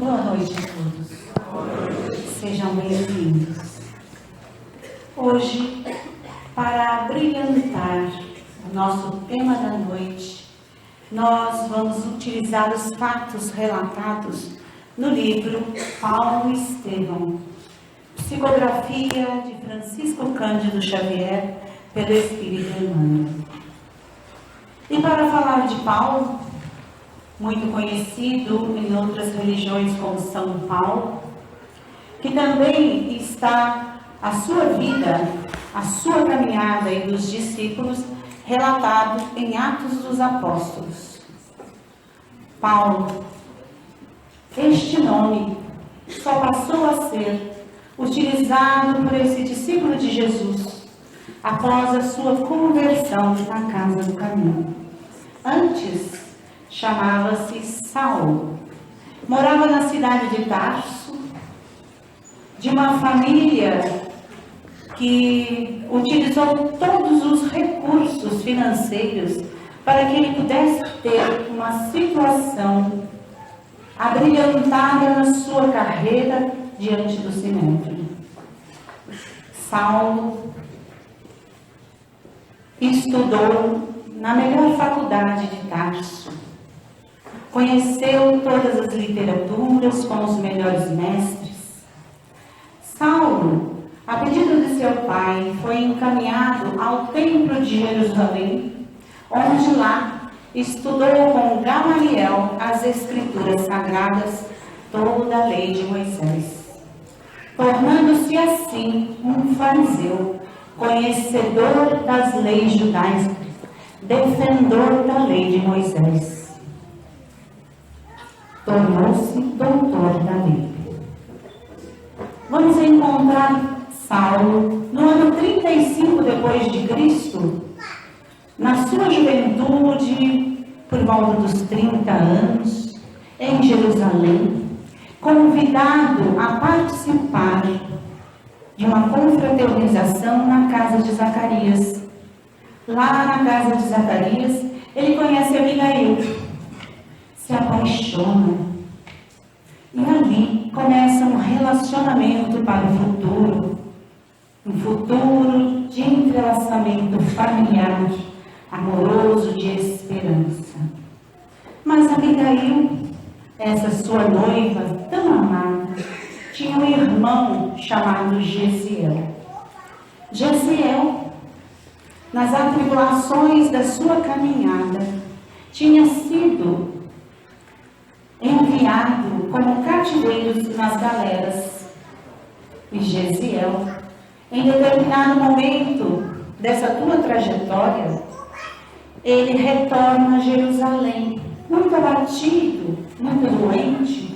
Boa noite a todos. Sejam bem-vindos. Hoje, para brilhantar o nosso tema da noite, nós vamos utilizar os fatos relatados no livro Paulo e Estevão, psicografia de Francisco Cândido Xavier, pelo Espírito Emmanuel. E para falar de Paulo, muito conhecido em outras religiões como São Paulo, que também está a sua vida, a sua caminhada e dos discípulos relatado em Atos dos Apóstolos. Paulo, este nome só passou a ser utilizado por esse discípulo de Jesus após a sua conversão na casa do caminho. Antes, chamava-se Saulo. Morava na cidade de Tarso, de uma família que utilizou todos os recursos financeiros para que ele pudesse ter uma situação abrilhantada na sua carreira diante do Sinédrio. Saulo estudou na melhor faculdade de Tarso. Conheceu todas as literaturas com os melhores mestres. Saulo, a pedido de seu pai, foi encaminhado ao Templo de Jerusalém, onde lá estudou com Gamaliel as Escrituras Sagradas, toda a lei de Moisés, tornando-se assim um fariseu, conhecedor das leis judaicas, defensor da lei de Moisés. Tornou-se doutor da lei. Vamos encontrar Saulo no ano 35 depois de Cristo, na sua juventude, por volta dos 30 anos, em Jerusalém, convidado a participar de uma confraternização na casa de Zacarias. Lá na casa de Zacarias, ele conhece Abigail, se apaixona, e ali começa um relacionamento para o futuro, um futuro de entrelaçamento familiar, amoroso, de esperança. Mas Abigail, essa sua noiva tão amada, tinha um irmão chamado Gesiel. Gesiel, nas atribulações da sua caminhada, tinha sido enviado como cativeiros nas galeras. E Gesiel, em determinado momento dessa tua trajetória, ele retorna a Jerusalém, muito abatido, muito doente.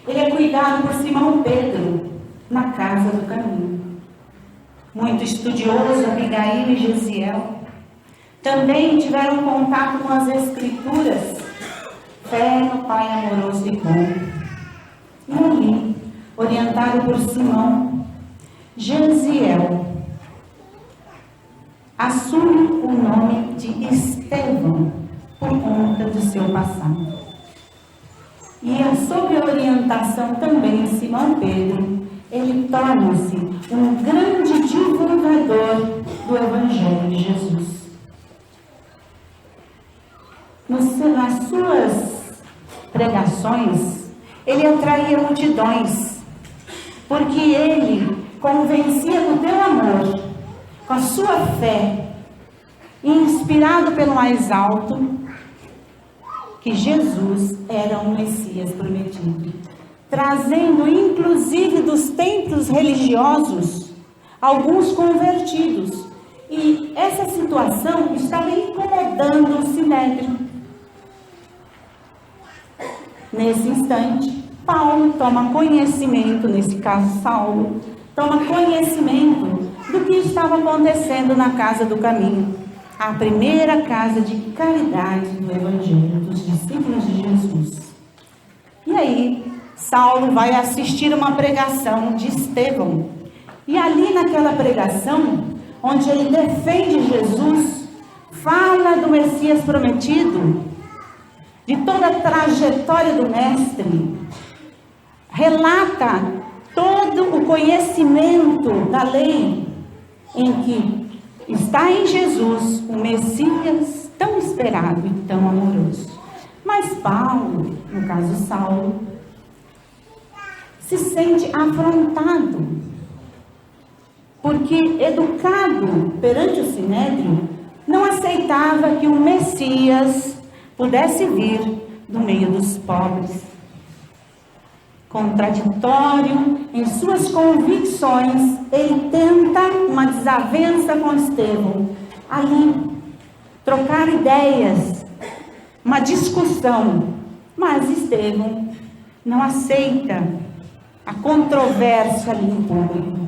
Ele é cuidado por Simão Pedro, na casa do caminho. Muito estudioso, Abigail e Gesiel também tiveram contato com as Escrituras, fé no Pai amoroso e bom. E ali, orientado por Simão, Gesiel assume o nome de Estevão por conta do seu passado. E sob a orientação também de Simão Pedro, ele torna-se um grande divulgador do Evangelho de Jesus. Nas suas pregações, ele atraía multidões, porque ele convencia do teu amor, com a sua fé, inspirado pelo mais alto, que Jesus era o Messias prometido, trazendo inclusive dos templos religiosos alguns convertidos. E essa situação estava incomodando o Sinédrio. Nesse instante, Paulo toma conhecimento, nesse caso Saulo, toma conhecimento do que estava acontecendo na casa do caminho, a primeira casa de caridade do Evangelho, dos discípulos de Jesus. E aí, Saulo vai assistir uma pregação de Estevão. E ali naquela pregação, onde ele defende Jesus, fala do Messias prometido, de toda a trajetória do Mestre, relata todo o conhecimento da lei, em que está em Jesus o Messias tão esperado e tão amoroso. Mas Paulo, no caso Saulo, se sente afrontado, porque, educado perante o Sinédrio, não aceitava que o Messias pudesse vir do meio dos pobres. Contraditório em suas convicções, ele tenta uma desavença com Estevão, ali, trocar ideias, uma discussão, mas Estevão não aceita a controvérsia ali em público.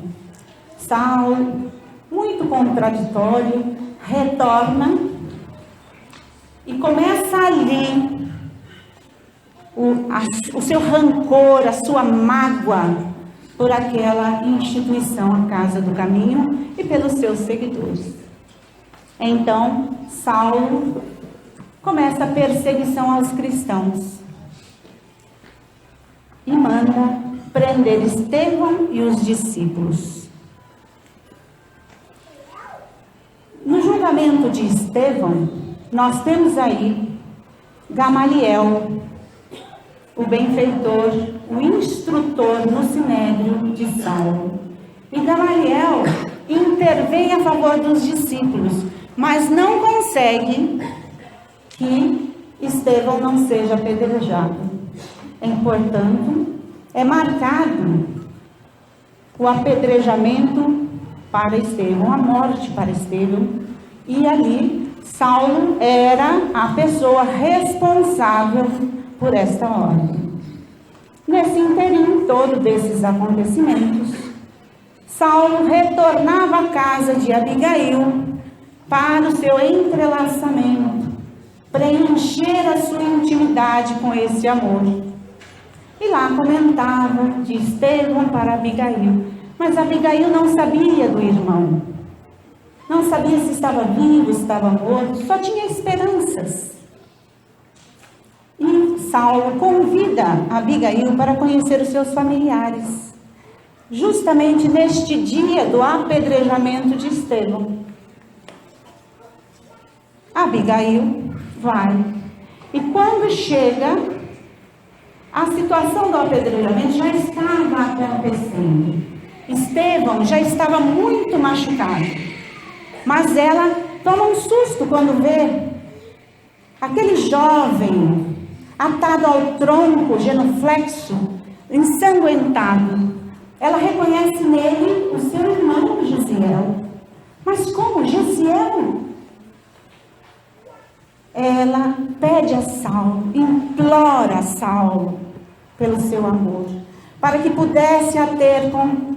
Saulo, muito contraditório, retorna e começa ali o seu rancor, a sua mágoa por aquela instituição, a Casa do Caminho, e pelos seus seguidores. Então, Saulo começa a perseguição aos cristãos e manda prender Estevão e os discípulos. No julgamento de Estevão, nós temos aí Gamaliel, o benfeitor, o instrutor no Sinédrio de Saulo. E Gamaliel intervém a favor dos discípulos, mas não consegue que Estevão não seja apedrejado. Portanto, é marcado o apedrejamento para Estevão, a morte para Estevão, e ali Saulo era a pessoa responsável por esta ordem. Nesse interim todo desses acontecimentos, Saulo retornava à casa de Abigail para o seu entrelaçamento, preencher a sua intimidade com esse amor. E lá comentava de Estevão para Abigail, mas Abigail não sabia do irmão, não sabia se estava vivo, se estava morto, só tinha esperanças. E Saulo convida Abigail para conhecer os seus familiares, justamente neste dia do apedrejamento de Estevão. Abigail vai, e quando chega, a situação do apedrejamento já estava acontecendo. Estevão já estava muito machucado, mas ela toma um susto quando vê aquele jovem atado ao tronco, genuflexo, ensanguentado. Ela reconhece nele o seu irmão Gesiel. Mas como Gesiel? Ela pede a Saulo, implora a Saulo pelo seu amor, para que pudesse a ter com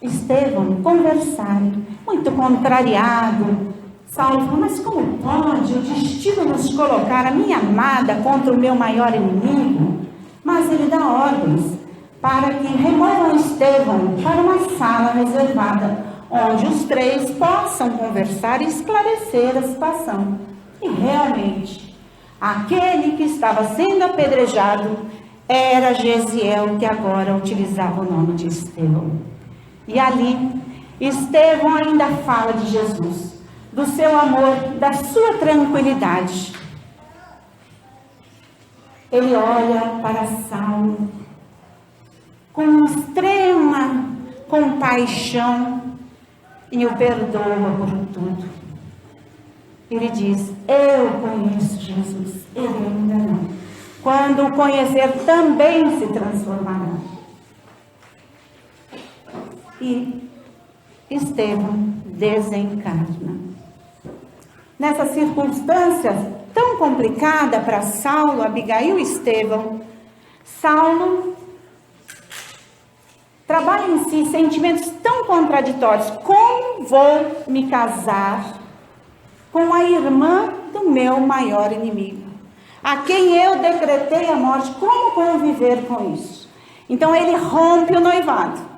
Estevão, conversarem. Muito contrariado, Saulo falou, mas como pode o destino nos colocar a minha amada contra o meu maior inimigo? Mas ele dá ordens para que removam Estevão para uma sala reservada, onde os três possam conversar e esclarecer a situação. E realmente, aquele que estava sendo apedrejado era Gesiel, que agora utilizava o nome de Estevão. E ali, Estevão ainda fala de Jesus, do seu amor, da sua tranquilidade. Ele olha para Saulo com extrema compaixão e o perdoa por tudo. Ele diz, eu conheço Jesus, ele ainda não. Quando o conhecer, também se transformará. E Estevão desencarna. Nessa circunstância tão complicada para Saulo, Abigail e Estevão, Saulo trabalha em si sentimentos tão contraditórios. Como vou me casar com a irmã do meu maior inimigo, a quem eu decretei a morte? Como conviver com isso? Então ele rompe o noivado.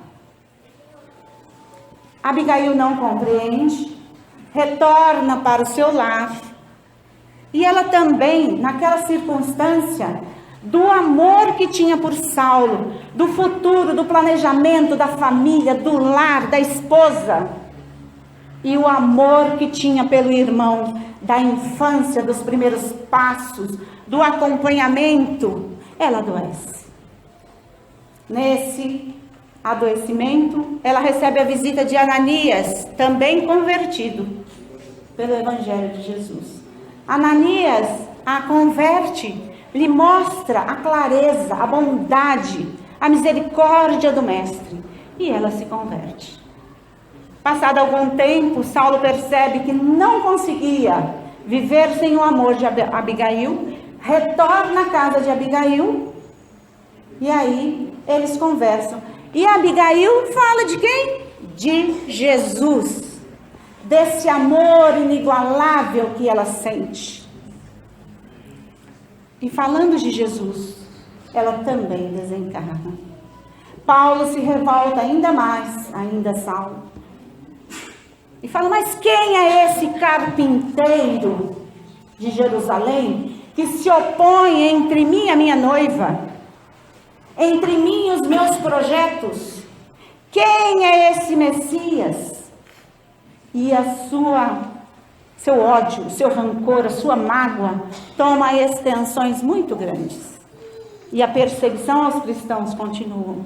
Abigail não compreende, retorna para o seu lar, e ela também, naquela circunstância, do amor que tinha por Saulo, do futuro, do planejamento da família, do lar, da esposa, e o amor que tinha pelo irmão, da infância, dos primeiros passos, do acompanhamento, ela adoece. Nesse adoecimento, ela recebe a visita de Ananias, também convertido pelo Evangelho de Jesus. Ananias a converte, lhe mostra a clareza, a bondade, a misericórdia do Mestre, e ela se converte. Passado algum tempo, Saulo percebe que não conseguia viver sem o amor de Abigail, retorna à casa de Abigail, e aí eles conversam. E Abigail fala de quem? De Jesus, desse amor inigualável que ela sente. E falando de Jesus, ela também desencarna. Paulo se revolta ainda mais, ainda Saulo. E fala, mas quem é esse carpinteiro de Jerusalém que se opõe entre mim e a minha noiva? Entre mim e os meus projetos? Quem é esse Messias? E seu ódio, seu rancor, a sua mágoa toma extensões muito grandes. E a perseguição aos cristãos continua.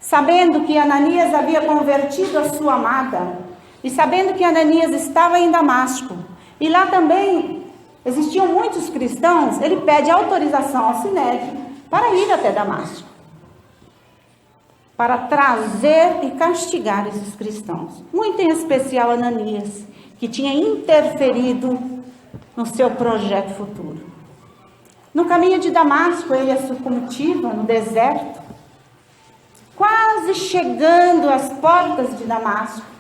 Sabendo que Ananias havia convertido a sua amada, e sabendo que Ananias estava em Damasco, e lá também existiam muitos cristãos, ele pede autorização ao Sinédrio para ir até Damasco, para trazer e castigar esses cristãos. Muito em especial Ananias, que tinha interferido no seu projeto futuro. No caminho de Damasco, ele se cultiva no deserto, quase chegando às portas de Damasco.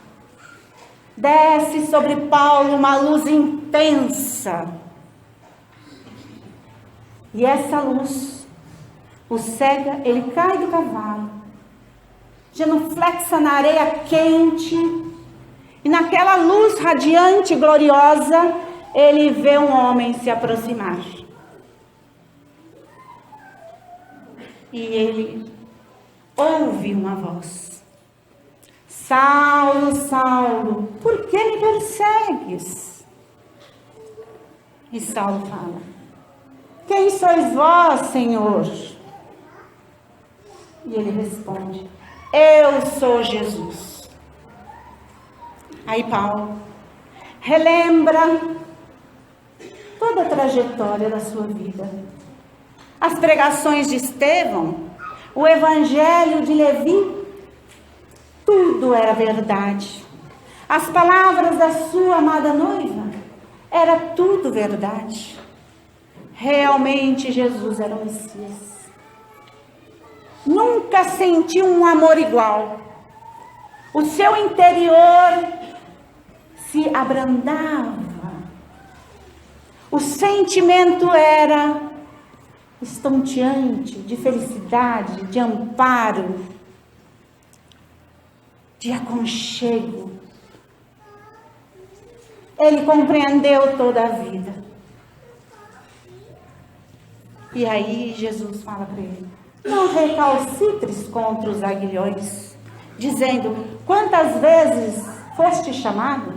Desce sobre Paulo uma luz intensa. E essa luz o cega, ele cai do cavalo, genuflexa na areia quente, e naquela luz radiante e gloriosa, ele vê um homem se aproximar. E ele ouve uma voz: Saulo, Saulo, por que me persegues? E Saulo fala: quem sois vós, Senhor? E ele responde: eu sou Jesus. Aí Paulo relembra toda a trajetória da sua vida. As pregações de Estevão, o evangelho de Levi, tudo era verdade. As palavras da sua amada noiva, era tudo verdade. Realmente Jesus era o Messias. Nunca sentiu um amor igual. O seu interior se abrandava. O sentimento era estonteante, de felicidade, de amparo, de aconchego. Ele compreendeu toda a vida. E aí Jesus fala para ele: não recalcitres contra os aguilhões, dizendo: quantas vezes foste chamado?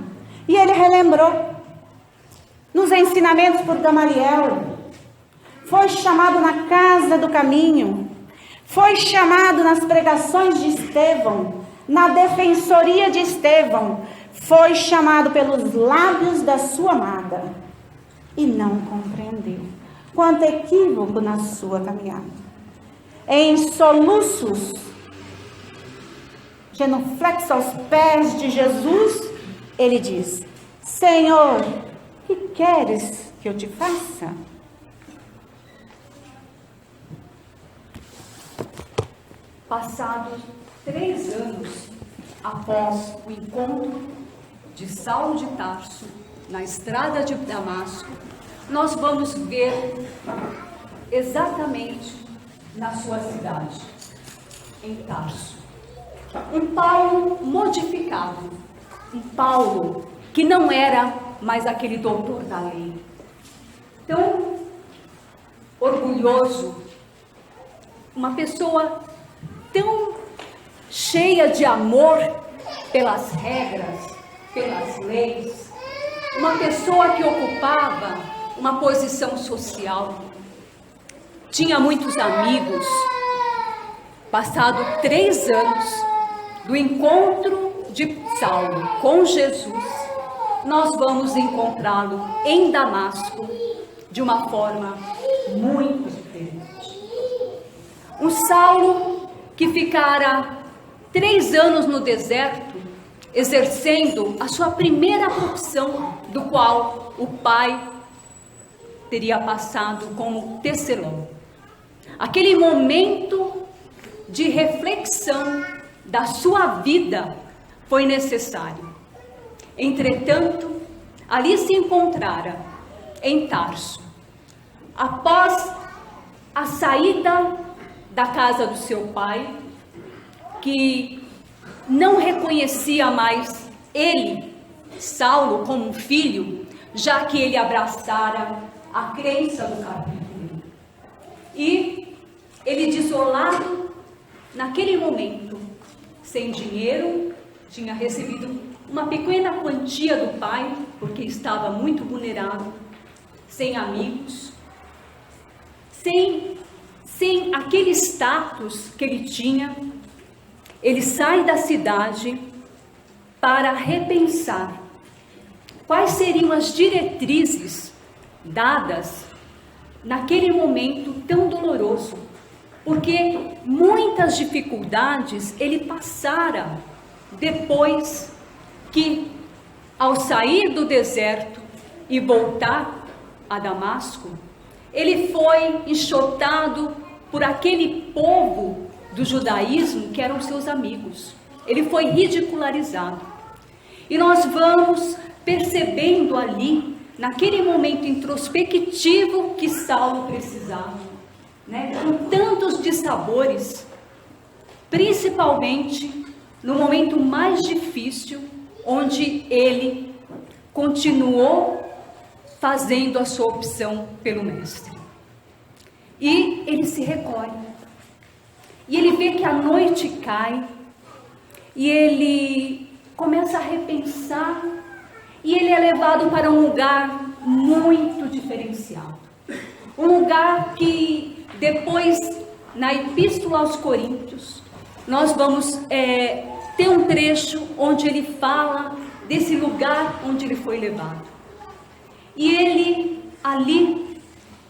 E ele relembrou nos ensinamentos por Gamaliel, foi chamado na casa do caminho, foi chamado nas pregações de Estevão, na defensoria de Estevão, foi chamado pelos lábios da sua amada e não compreendeu. Quanto equívoco na sua caminhada. Em soluços, genuflexo aos pés de Jesus, ele diz: Senhor, que queres que eu te faça? Passados 3 anos após o encontro de Saulo de Tarso na estrada de Damasco, nós vamos ver exatamente na sua cidade, em Tarso, um Paulo modificado, um Paulo que não era mais aquele doutor da lei. Então, orgulhoso, uma pessoa tão cheia de amor pelas regras, pelas leis, uma pessoa que ocupava uma posição social, tinha muitos amigos. Passado 3 anos do encontro de Saulo com Jesus, nós vamos encontrá-lo em Damasco de uma forma muito diferente. Um Saulo que ficara 3 anos no deserto, exercendo a sua primeira profissão, do qual o pai teria passado como tecelão. Aquele momento de reflexão da sua vida foi necessário. Entretanto, ali se encontrara em Tarso, após a saída da casa do seu pai, que não reconhecia mais ele, Saulo, como um filho, já que ele abraçara a crença do capítulo. E ele, desolado, naquele momento, sem dinheiro, tinha recebido uma pequena quantia do pai, porque estava muito vulnerável, sem amigos, sem aquele status que ele tinha. Ele sai da cidade para repensar quais seriam as diretrizes dadas naquele momento tão doloroso, porque muitas dificuldades ele passara depois que, ao sair do deserto e voltar a Damasco, ele foi enxotado por aquele povo do judaísmo que eram seus amigos. Ele foi ridicularizado. E nós vamos percebendo ali, naquele momento introspectivo que Saulo precisava, né? Com tantos dissabores, principalmente no momento mais difícil, onde ele continuou fazendo a sua opção pelo mestre. E ele se recolhe. E ele vê que a noite cai, e ele começa a repensar, e ele é levado para um lugar muito diferenciado. Um lugar que depois, na Epístola aos Coríntios, nós vamos ter um trecho onde ele fala desse lugar onde ele foi levado. E ele, ali,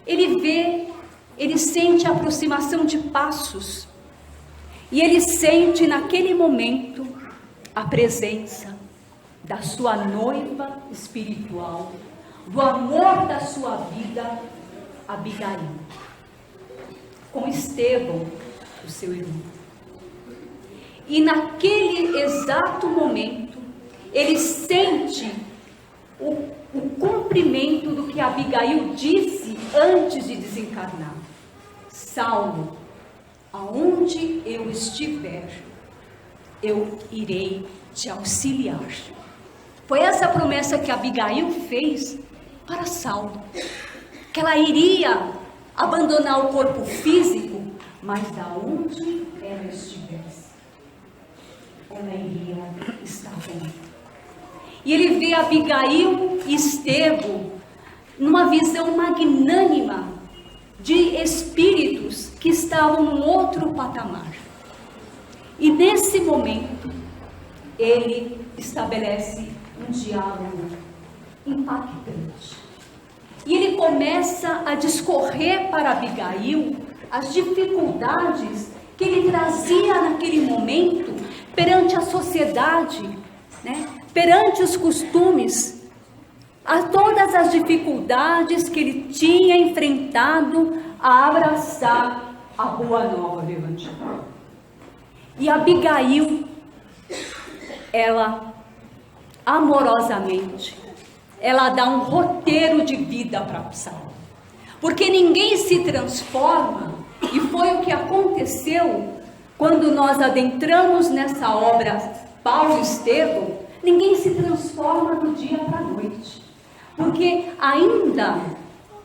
ele sente a aproximação de passos. E ele sente naquele momento a presença da sua noiva espiritual, do amor da sua vida, Abigail, com Estevão, o seu irmão. E naquele exato momento, ele sente o cumprimento do que Abigail disse antes de desencarnar: Saulo, aonde eu estiver, eu irei te auxiliar. Foi essa a promessa que Abigail fez para Saulo, que ela iria abandonar o corpo físico, mas da onde ela estivesse, ela iria estar com ele. E ele vê Abigail e Estevão numa visão magnânima de espíritos que estavam num outro patamar. E nesse momento, ele estabelece um diálogo impactante. E ele começa a discorrer para Abigail as dificuldades que ele trazia naquele momento perante a sociedade, né? Perante os costumes, a todas as dificuldades que ele tinha enfrentado a abraçar a boa nova do Evangelho. E Abigail, ela amorosamente, ela dá um roteiro de vida para Saulo, porque ninguém se transforma, e foi o que aconteceu quando nós adentramos nessa obra Paulo e Estevão. Ninguém se transforma do dia para a noite, porque ainda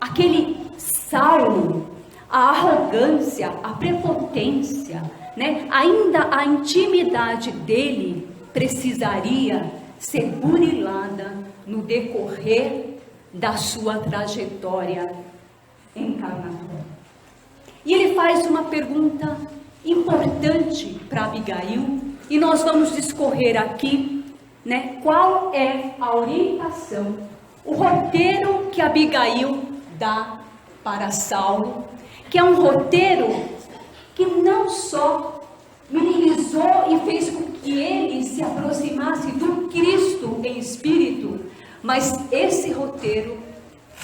aquele Saulo a arrogância, a prepotência, né? Ainda a intimidade dele precisaria ser burilada no decorrer da sua trajetória encarnatória. E ele faz uma pergunta importante para Abigail, e nós vamos discorrer aqui, né, qual é a orientação, o roteiro que Abigail dá para Saulo, que é um roteiro que não só minimizou e fez com que ele se aproximasse do Cristo em espírito, mas esse roteiro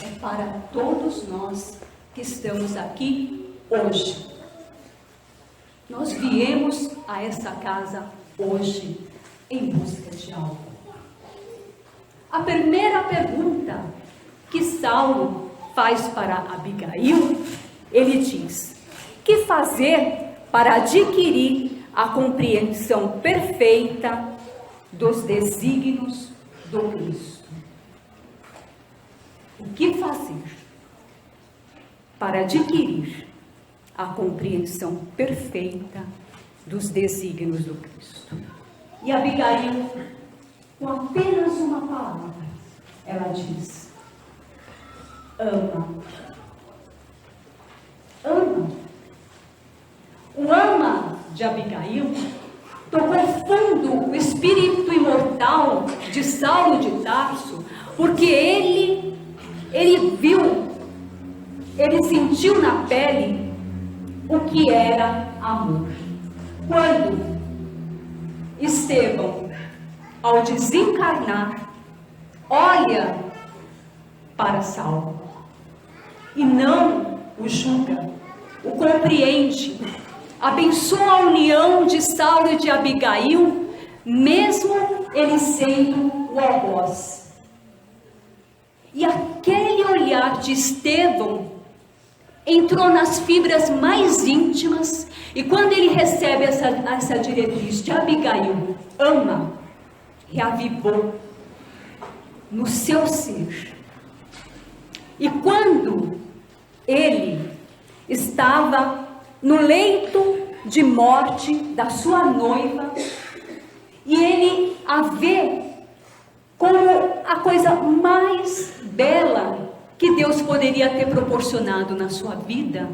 é para todos nós que estamos aqui hoje. Nós viemos a essa casa hoje em busca de algo. A primeira pergunta que Saulo faz para Abigail, ele diz: que fazer para adquirir a compreensão perfeita dos desígnios do Cristo? O que fazer para adquirir a compreensão perfeita dos desígnios do Cristo? E Abigail, com apenas uma palavra, ela diz: ama. Ama. O ama de Abigail tocou fundo o espírito imortal de Saulo de Tarso, porque ele viu, ele sentiu na pele o que era amor. Quando Estevão, ao desencarnar, olha para Saulo e não o julga, o compreende, abençoa a união de Saulo e de Abigail, mesmo ele sendo o algoz. E aquele olhar de Estevão entrou nas fibras mais íntimas, e quando ele recebe essa diretriz de Abigail, ama, reavivou no seu ser. E quando ele estava no leito de morte da sua noiva, e ele a vê como a coisa mais bela que Deus poderia ter proporcionado na sua vida,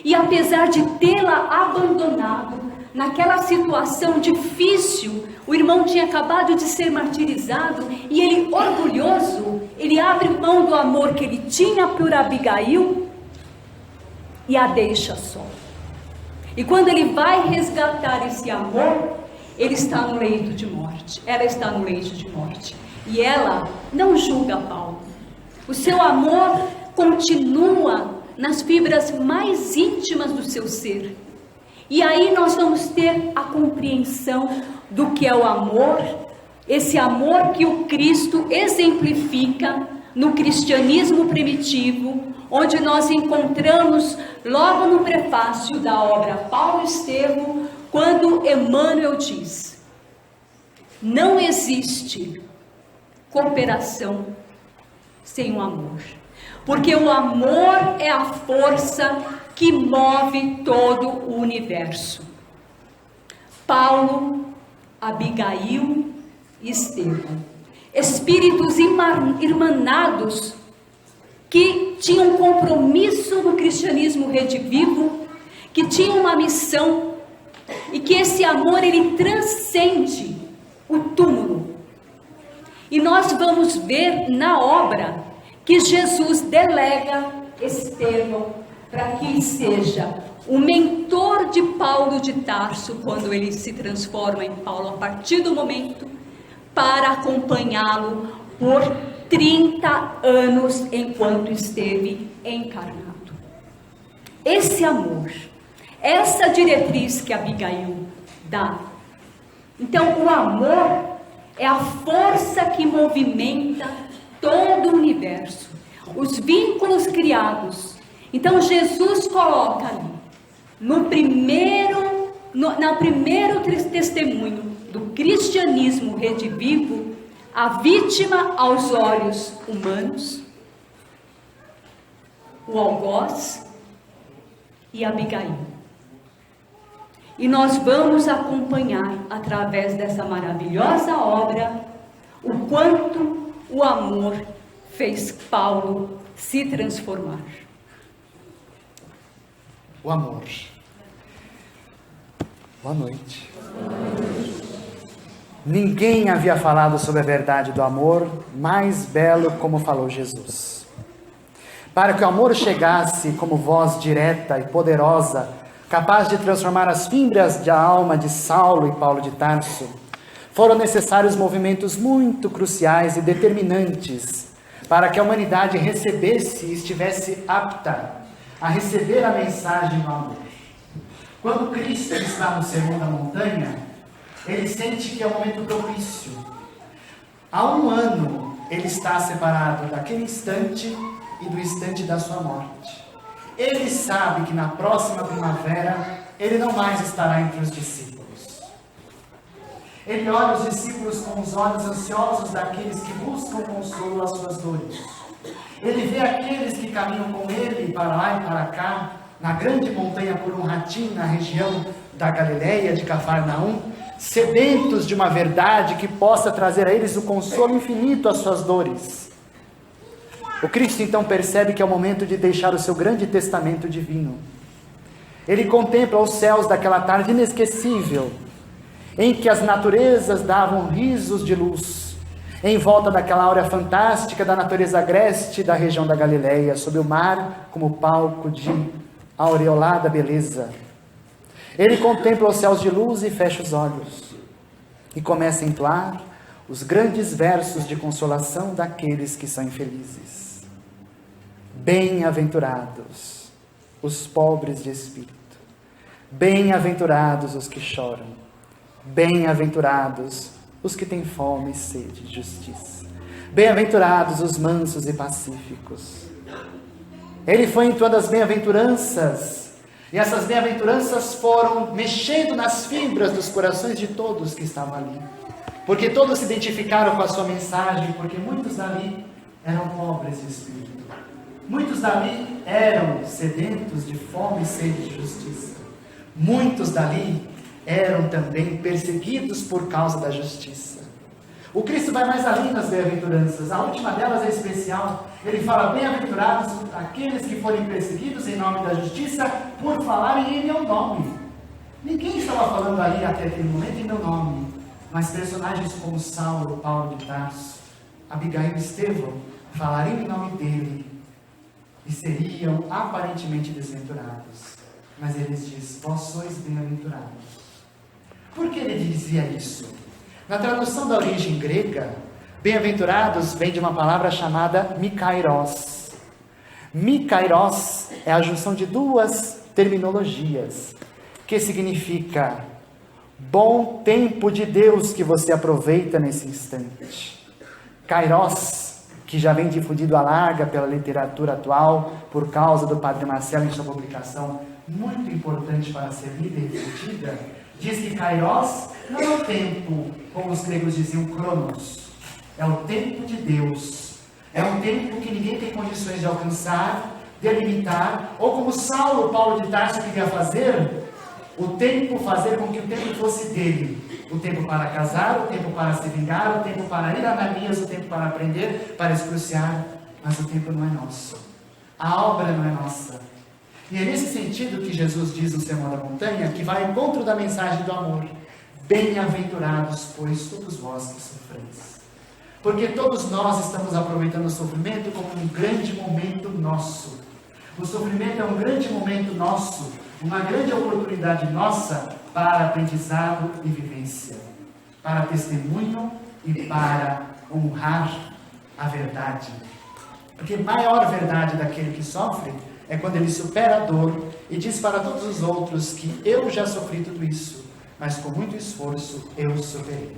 e apesar de tê-la abandonado naquela situação difícil, o irmão tinha acabado de ser martirizado, e ele, orgulhoso, ele abre mão do amor que ele tinha por Abigail e a deixa só. E quando ele vai resgatar esse amor, ele está no leito de morte, ela está no leito de morte, e ela não julga Paulo. O seu amor continua nas fibras mais íntimas do seu ser. E aí nós vamos ter a compreensão do que é o amor, esse amor que o Cristo exemplifica no cristianismo primitivo, onde nós encontramos logo no prefácio da obra Paulo Estevão, quando Emmanuel diz: não existe cooperação sem o amor, porque o amor é a força que move todo o universo. Paulo, Abigail e Estevão, espíritos irmanados que tinham compromisso no cristianismo redivivo, que tinham uma missão, e que esse amor ele transcende o túmulo. E nós vamos ver na obra que Jesus delega Estevão para que seja o mentor de Paulo de Tarso, quando ele se transforma em Paulo, a partir do momento, para acompanhá-lo por 30 anos enquanto esteve encarnado. Esse amor, essa diretriz que Abigail dá. Então, o amor é a força que movimenta todo o universo, os vínculos criados. Então, Jesus coloca ali, no primeiro testemunho do cristianismo redivivo, a vítima aos olhos humanos, o algoz, e Abigail. E nós vamos acompanhar, através dessa maravilhosa obra, o quanto o amor fez Paulo se transformar. O amor. Boa noite. Ninguém havia falado sobre a verdade do amor mais belo como falou Jesus. Para que o amor chegasse como voz direta e poderosa, capaz de transformar as fibras da alma de Saulo e Paulo de Tarso, foram necessários movimentos muito cruciais e determinantes para que a humanidade recebesse e estivesse apta a receber a mensagem do amor. Quando Cristo está no Sermão da Montanha, ele sente que é o momento propício. Há 1 ano, ele está separado daquele instante e do instante da sua morte. Ele sabe que na próxima primavera, ele não mais estará entre os discípulos. Ele olha os discípulos com os olhos ansiosos daqueles que buscam consolo às suas dores. Ele vê aqueles que caminham com ele para lá e para cá, na grande montanha por um ratim, na região da Galileia, de Cafarnaum, sedentos de uma verdade que possa trazer a eles o consolo infinito às suas dores. O Cristo então percebe que é o momento de deixar o seu grande testamento divino. Ele contempla os céus daquela tarde inesquecível, em que as naturezas davam risos de luz, em volta daquela áurea fantástica da natureza agreste da região da Galileia, sob o mar como palco de aureolada beleza. Ele contempla os céus de luz e fecha os olhos, e começa a entoar os grandes versos de consolação daqueles que são infelizes. Bem-aventurados os pobres de espírito, bem-aventurados os que choram, bem-aventurados os que têm fome e sede de justiça, bem-aventurados os mansos e pacíficos. Ele foi entoando as bem-aventuranças, e essas bem-aventuranças foram mexendo nas fibras dos corações de todos que estavam ali, porque todos se identificaram com a sua mensagem, porque muitos dali eram pobres de espírito, muitos dali eram sedentos de fome e sede de justiça, muitos dali eram também perseguidos por causa da justiça. O Cristo vai mais além das bem-aventuranças. A última delas é especial. Ele fala: bem-aventurados aqueles que forem perseguidos em nome da justiça, por falarem em meu nome. Ninguém estava falando ali até aquele momento em meu nome, mas personagens como Saulo, Paulo de Tarso, Abigail e Estevão falariam em nome dele e seriam aparentemente desventurados. Mas ele diz: vós sois bem-aventurados. Por que ele dizia isso? Na tradução da origem grega, bem-aventurados vem de uma palavra chamada mikairos. Mikairos é a junção de duas terminologias, que significa bom tempo de Deus que você aproveita nesse instante. Kairos, que já vem difundido à larga pela literatura atual, por causa do Padre Marcelo em sua publicação, muito importante para ser lida e refletida, diz que Kairos não é o tempo, como os gregos diziam, Cronos. É o tempo de Deus. É um tempo que ninguém tem condições de alcançar, delimitar, ou como Saulo, Paulo de Tarso queria fazer, fazer com que o tempo fosse dele. O tempo para casar, o tempo para se vingar, o tempo para ir a Ananias, o tempo para aprender, para excruciar. Mas o tempo não é nosso. A obra não é nossa. E é nesse sentido que Jesus diz no Sermão da Montanha, que vai ao encontro da mensagem do amor. Bem-aventurados, pois, todos vós que sofreis. Porque todos nós estamos aproveitando o sofrimento como um grande momento nosso. O sofrimento é um grande momento nosso, uma grande oportunidade nossa para aprendizado e vivência, para testemunho e para honrar a verdade. Porque maior verdade daquele que sofre é quando ele supera a dor e diz para todos os outros que eu já sofri tudo isso, mas com muito esforço eu superei.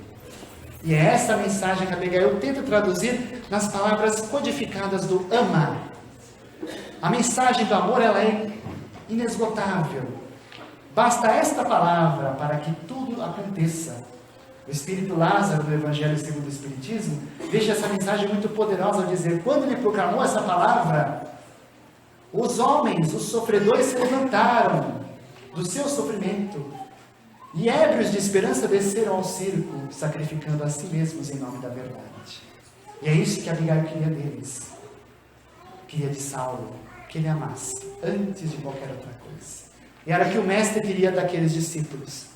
E é essa mensagem que Abigail tenta traduzir nas palavras codificadas do ama. A mensagem do amor, ela é inesgotável. Basta esta palavra para que tudo aconteça. O Espírito Lázaro, do Evangelho segundo o Espiritismo, deixa essa mensagem muito poderosa ao dizer: quando ele proclamou essa palavra, Os homens, os sofredores, se levantaram do seu sofrimento e, ébrios de esperança, desceram ao circo, sacrificando a si mesmos em nome da verdade. E é isso que Abigail queria deles. Queria de Saulo, que ele amasse, antes de qualquer outra coisa. E era o que o mestre queria daqueles discípulos.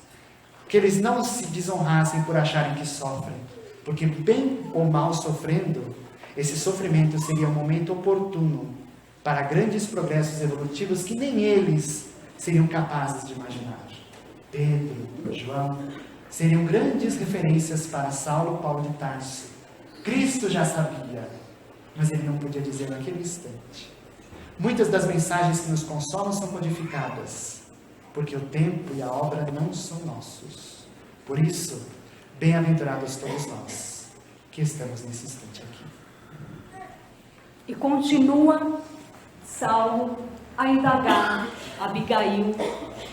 Que eles não se desonrassem por acharem que sofrem. Porque, bem ou mal sofrendo, esse sofrimento seria um momento oportuno para grandes progressos evolutivos que nem eles seriam capazes de imaginar. Pedro, João, seriam grandes referências para Saulo, Paulo de Tarso. Cristo já sabia, mas ele não podia dizer naquele instante. Muitas das mensagens que nos consolam são codificadas, porque o tempo e a obra não são nossos. Por isso, bem-aventurados todos nós, que estamos nesse instante aqui. E continua Saulo a indagar Abigail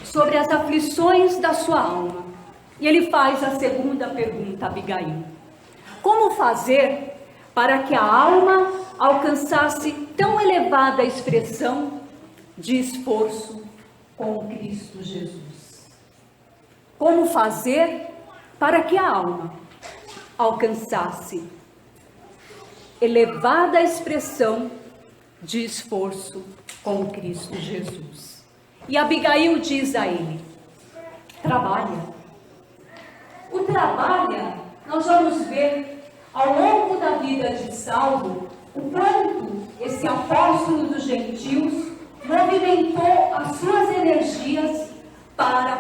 sobre as aflições da sua alma. E ele faz a segunda pergunta a Abigail: como fazer para que a alma alcançasse tão elevada expressão de esforço com Cristo Jesus? Como fazer para que a alma alcançasse elevada expressão de esforço com Cristo Jesus? E Abigail diz a ele: trabalha. O trabalha, nós vamos ver ao longo da vida de Saulo o quanto esse apóstolo dos gentios movimentou as suas energias para a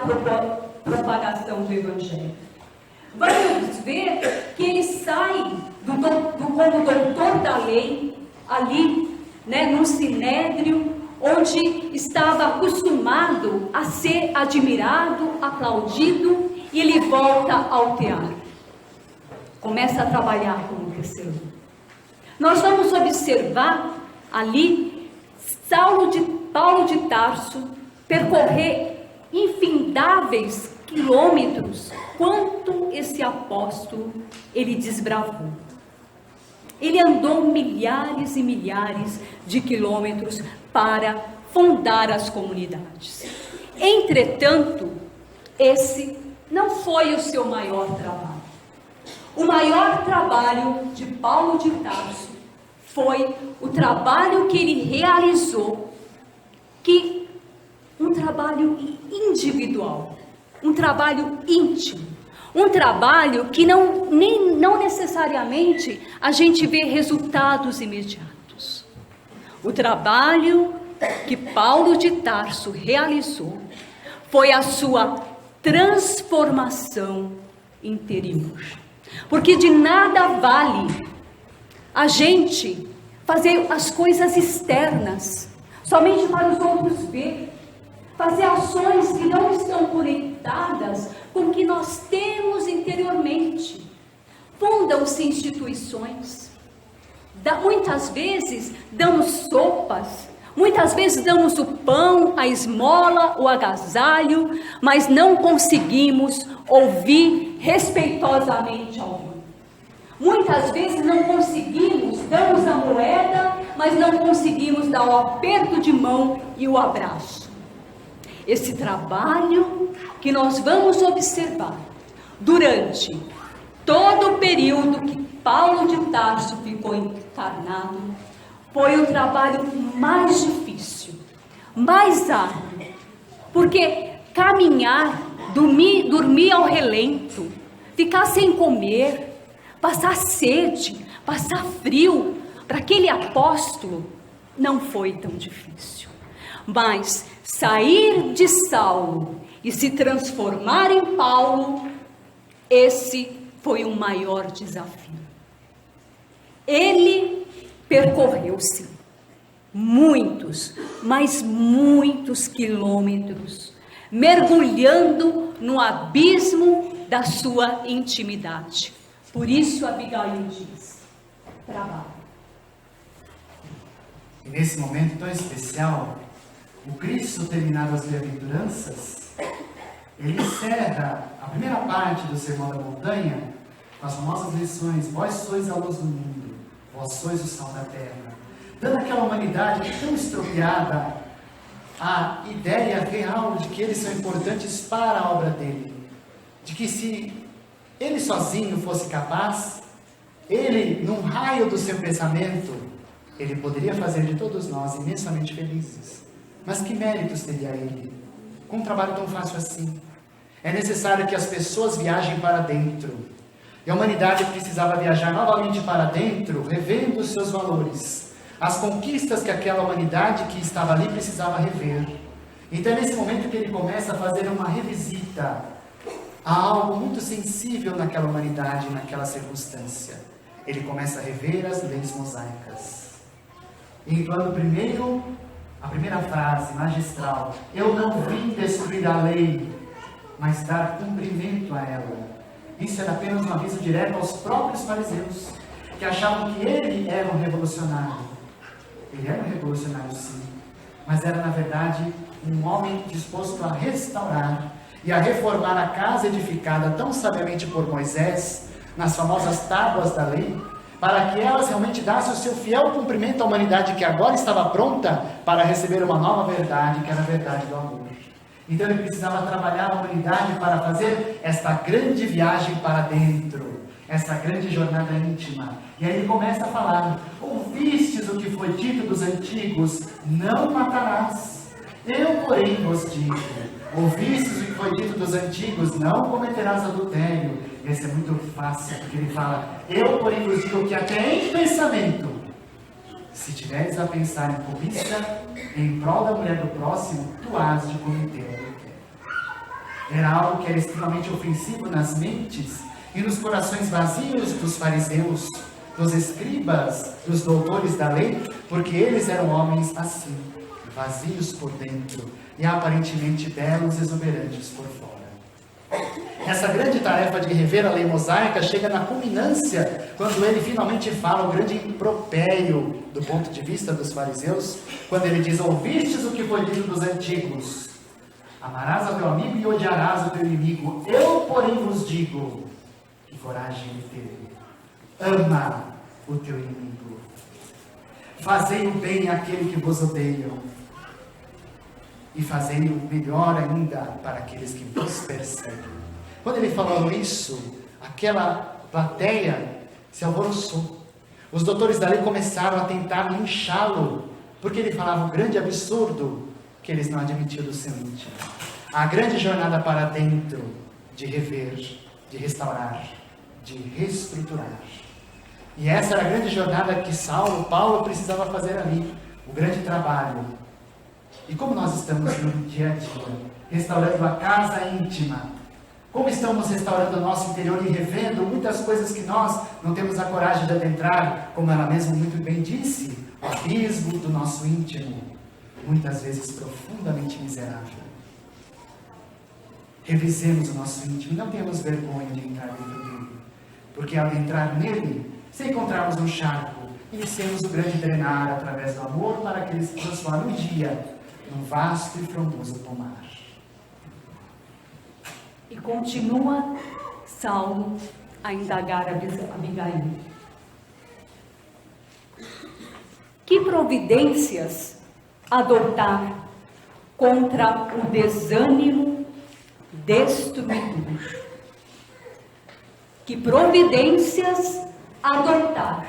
propagação do Evangelho. Vamos ver que ele sai como doutor da lei, ali, no Sinédrio, onde estava acostumado a ser admirado, aplaudido, e ele volta ao teatro. Começa a trabalhar como tecelão. Nós vamos observar ali Paulo de Tarso percorrer infindáveis quilômetros, quanto esse apóstolo ele desbravou. Ele andou milhares e milhares de quilômetros para fundar as comunidades. Entretanto, esse não foi o seu maior trabalho. O maior trabalho de Paulo de Tarso foi o trabalho que ele realizou, um trabalho individual, um trabalho íntimo, um trabalho que não necessariamente a gente vê resultados imediatos. O trabalho que Paulo de Tarso realizou foi a sua transformação interior. Porque de nada vale a gente fazer as coisas externas, somente para os outros ver, fazer ações que não estão conectadas com o que nós temos interiormente. Fundam-se instituições, muitas vezes damos sopas, muitas vezes damos o pão, a esmola, o agasalho, mas não conseguimos ouvir respeitosamente alguém. Muitas vezes não conseguimos, damos a moeda, mas não conseguimos dar o aperto de mão e o abraço. Esse trabalho que nós vamos observar durante todo o período que Paulo de Tarso ficou encarnado, foi o trabalho mais difícil, mais árduo, porque caminhar, dormir ao relento, ficar sem comer, passar sede, passar frio, para aquele apóstolo não foi tão difícil. Mas sair de Saulo e se transformar em Paulo, esse foi o maior desafio. Ele percorreu-se muitos, mas muitos quilômetros, mergulhando no abismo da sua intimidade. Por isso Abigail diz: trabalho. E nesse momento tão especial, o Cristo, terminado as bem-aventuranças, ele encerra a primeira parte do Sermão da Montanha com as famosas lições: vós sois a luz do mundo, vós sois o sal da terra. dando àquela humanidade tão estropiada a ideia real de que eles são importantes para a obra dele. De que se ele sozinho fosse capaz, ele, num raio do seu pensamento, ele poderia fazer de todos nós imensamente felizes. Mas que méritos teria ele, com um trabalho tão fácil assim? É necessário que as pessoas viajem para dentro. E a humanidade precisava viajar novamente para dentro, revendo os seus valores. As conquistas que aquela humanidade que estava ali precisava rever. Então é nesse momento que ele começa a fazer uma revisita a algo muito sensível naquela humanidade, naquela circunstância. Ele começa a rever as leis mosaicas. Entoando a primeira frase magistral: eu não vim destruir a lei, mas dar cumprimento a ela. Isso era apenas um aviso direto aos próprios fariseus, que achavam que ele era um revolucionário. Ele era um revolucionário, sim, mas era, na verdade, um homem disposto a restaurar e a reformar a casa edificada tão sabiamente por Moisés, nas famosas tábuas da lei, para que elas realmente dessem o seu fiel cumprimento à humanidade que agora estava pronta para receber uma nova verdade, que era a verdade do amor. Então ele precisava trabalhar a humanidade para fazer esta grande viagem para dentro, essa grande jornada íntima. E aí ele começa a falar: ouvistes o que foi dito dos antigos, não matarás. Eu, porém, vos digo, ouvistes o que foi dito dos antigos, não cometerás adultério. E esse é muito fácil, porque ele fala: eu, porém, vos digo que até em pensamento, se tiveres a pensar em cobiça, em prol da mulher do próximo, tu has de cometer adultério. Era algo que era extremamente ofensivo nas mentes e nos corações vazios dos fariseus, dos escribas, dos doutores da lei, porque eles eram homens assim, vazios por dentro e aparentemente belos e exuberantes por fora. Essa grande tarefa de rever a lei mosaica chega na culminância quando ele finalmente fala o grande impropério do ponto de vista dos fariseus, quando ele diz: ouvistes o que foi dito dos antigos, amarás ao teu amigo e odiarás o teu inimigo. Eu, porém, vos digo, que coragem ele teve, ama o teu inimigo, fazei o bem àquele que vos odeiam, e fazei o melhor ainda para aqueles que vos perseguem. Quando ele falou isso, aquela plateia se alvoroçou. Os doutores da lei começaram a tentar linchá-lo, porque ele falava um grande absurdo que eles não admitiam do seu íntimo. A grande jornada para dentro, de rever, de restaurar, de reestruturar. E essa era a grande jornada que Paulo precisava fazer ali, o grande trabalho. E como nós estamos no dia a dia, restaurando a casa íntima, como estamos restaurando o nosso interior e revendo muitas coisas que nós não temos a coragem de adentrar, como ela mesma muito bem disse, o abismo do nosso íntimo, muitas vezes profundamente miserável. Revisemos o nosso íntimo e não tenhamos vergonha de entrar dentro dele, porque ao entrar nele, se encontrarmos um charco, iniciemos o grande drenar através do amor para que ele se transforme um dia num vasto e frondoso pomar. E continua Saulo a indagar a Abigail: que providências adotar contra o desânimo destruidor? Que providências adotar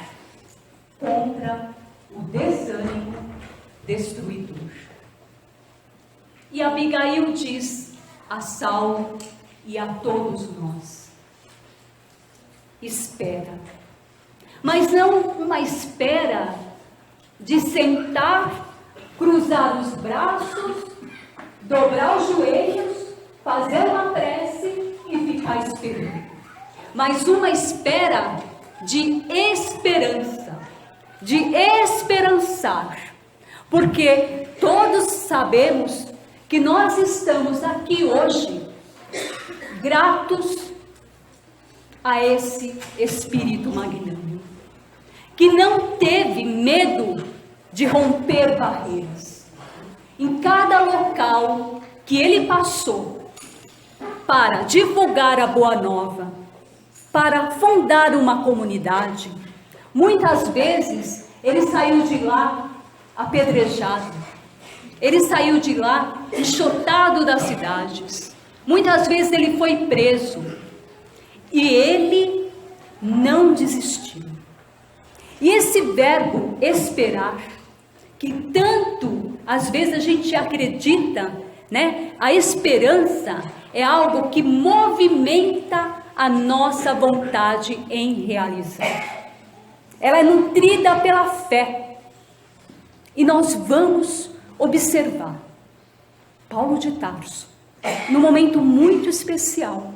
contra o desânimo destruidor? E Abigail diz a Saulo e a todos nós: espera. Mas não uma espera de sentar, cruzar os braços, dobrar os joelhos, fazer uma prece e ficar esperando. Mas uma espera de esperança, de esperançar. Porque todos sabemos que nós estamos aqui hoje gratos a esse Espírito magnânimo, que não teve medo de romper barreiras. Em cada local que ele passou para divulgar a Boa Nova, para fundar uma comunidade, muitas vezes Ele saiu de lá apedrejado. Ele saiu de lá enxotado das cidades. Muitas vezes ele foi preso. E ele não desistiu. E esse verbo esperar, que tanto às vezes a gente acredita, né? A esperança é algo que movimenta a nossa vontade em realizar. Ela é nutrida pela fé. E nós vamos observar Paulo de Tarso, num momento muito especial,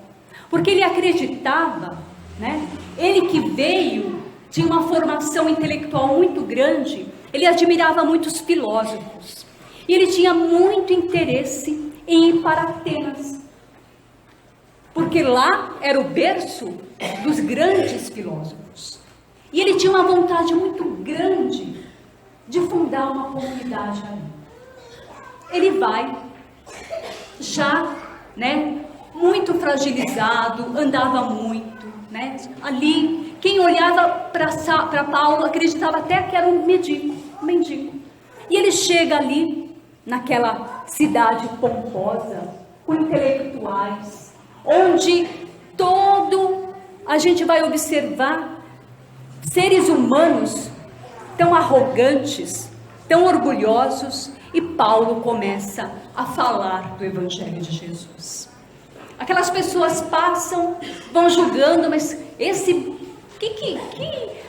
porque ele acreditava, né? Ele que veio de uma formação intelectual muito grande, ele admirava muitos filósofos, e ele tinha muito interesse em ir para Atenas, porque lá era o berço dos grandes filósofos, e ele tinha uma vontade muito grande de fundar uma comunidade ali. Ele vai, já, né, muito fragilizado, andava muito, né, ali, quem olhava para Paulo acreditava até que era um mendigo, e ele chega ali, naquela cidade pomposa, com intelectuais, onde a gente vai observar seres humanos tão arrogantes, tão orgulhosos, e Paulo começa a falar do Evangelho de Jesus. Aquelas pessoas passam, vão julgando, mas que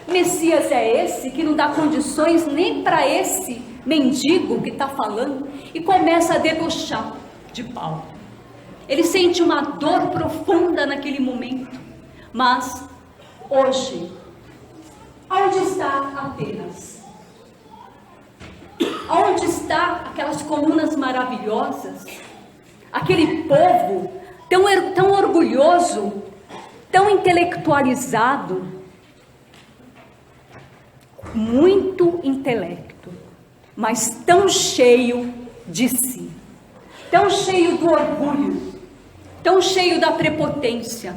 Messias é esse que não dá condições nem para esse mendigo que está falando? E começa a debochar de Paulo. Ele sente uma dor profunda naquele momento, mas hoje, onde está Atenas? Onde está aquelas colunas maravilhosas? Aquele povo tão orgulhoso, tão intelectualizado, muito intelecto, mas tão cheio de si, tão cheio do orgulho, tão cheio da prepotência.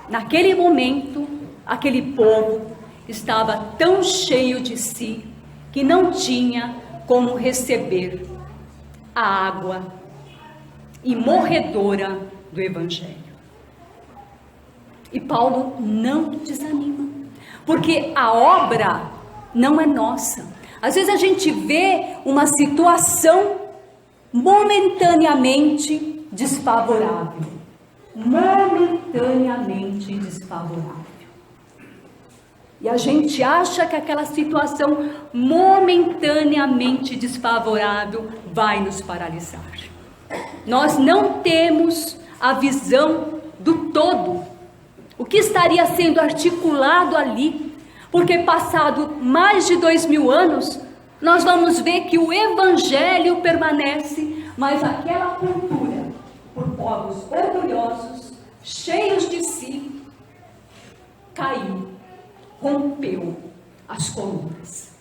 Naquele momento, aquele povo estava tão cheio de si que não tinha como receber a água imorredora do Evangelho. E Paulo não desanima, porque a obra não é nossa. Às vezes a gente vê uma situação momentaneamente desfavorável. Momentaneamente desfavorável. E a gente acha que aquela situação momentaneamente desfavorável vai nos paralisar. Nós não temos a visão do todo, o que estaria sendo articulado ali, porque passado mais de 2000 anos, nós vamos ver que o Evangelho permanece, mas aquela cultura, por povos orgulhosos, cheios de si, caiu, rompeu as colunas.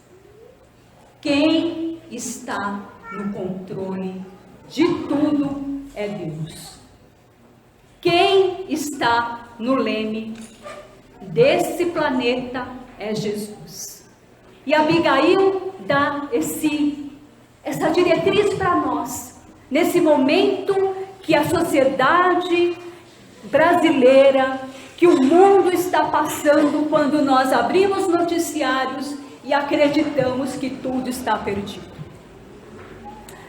Quem está no controle de tudo é Deus. Quem está no leme desse planeta é Jesus. E Abigail dá essa diretriz para nós, nesse momento que a sociedade brasileira, que o mundo está passando, quando nós abrimos noticiários e acreditamos que tudo está perdido.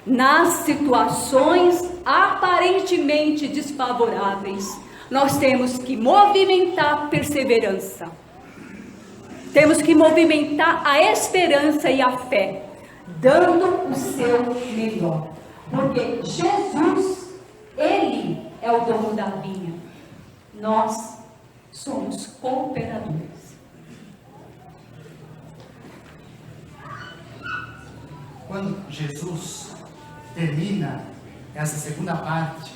Nas situações aparentemente desfavoráveis, nós temos que movimentar perseverança. Temos que movimentar a esperança e a fé, dando o seu melhor. Porque Jesus, Ele é o dono da vinha. Nós somos cooperadores. Quando Jesus termina essa segunda parte,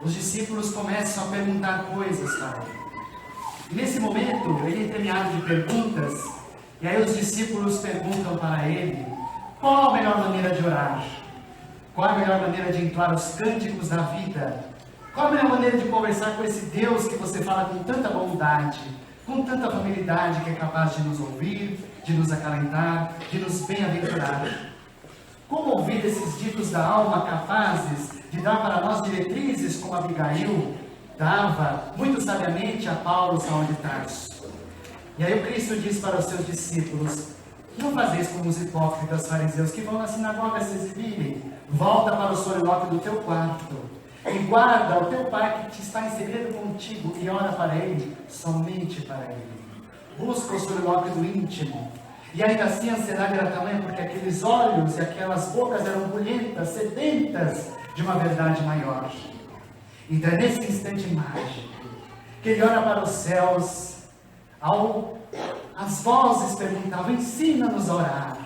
os discípulos começam a perguntar coisas para ele. E nesse momento, ele é entremeado de perguntas, e aí os discípulos perguntam para ele: qual a melhor maneira de orar? Qual a melhor maneira de entoar os cânticos da vida? Qual a melhor maneira de conversar com esse Deus que você fala com tanta bondade? com tanta familiaridade que é capaz de nos ouvir, de nos acalentar, de nos bem-aventurar. Como ouvir esses ditos da alma capazes de dar para nós diretrizes como Abigail dava muito sabiamente a Paulo, Saulo de Tarso? E aí o Cristo diz para os seus discípulos: não fazeis como os hipócritas fariseus que vão na sinagoga se exibirem. Volta para o solilóquio do teu quarto e guarda o teu Pai que te está em segredo contigo e ora para Ele, somente para Ele. Busca o solilóquio do íntimo. E ainda assim a ansiedade era tamanha porque aqueles olhos e aquelas bocas eram bulhentas, sedentas de uma verdade maior. Então é nesse instante mágico que ele olha para os céus, as vozes perguntavam: ensina-nos a orar.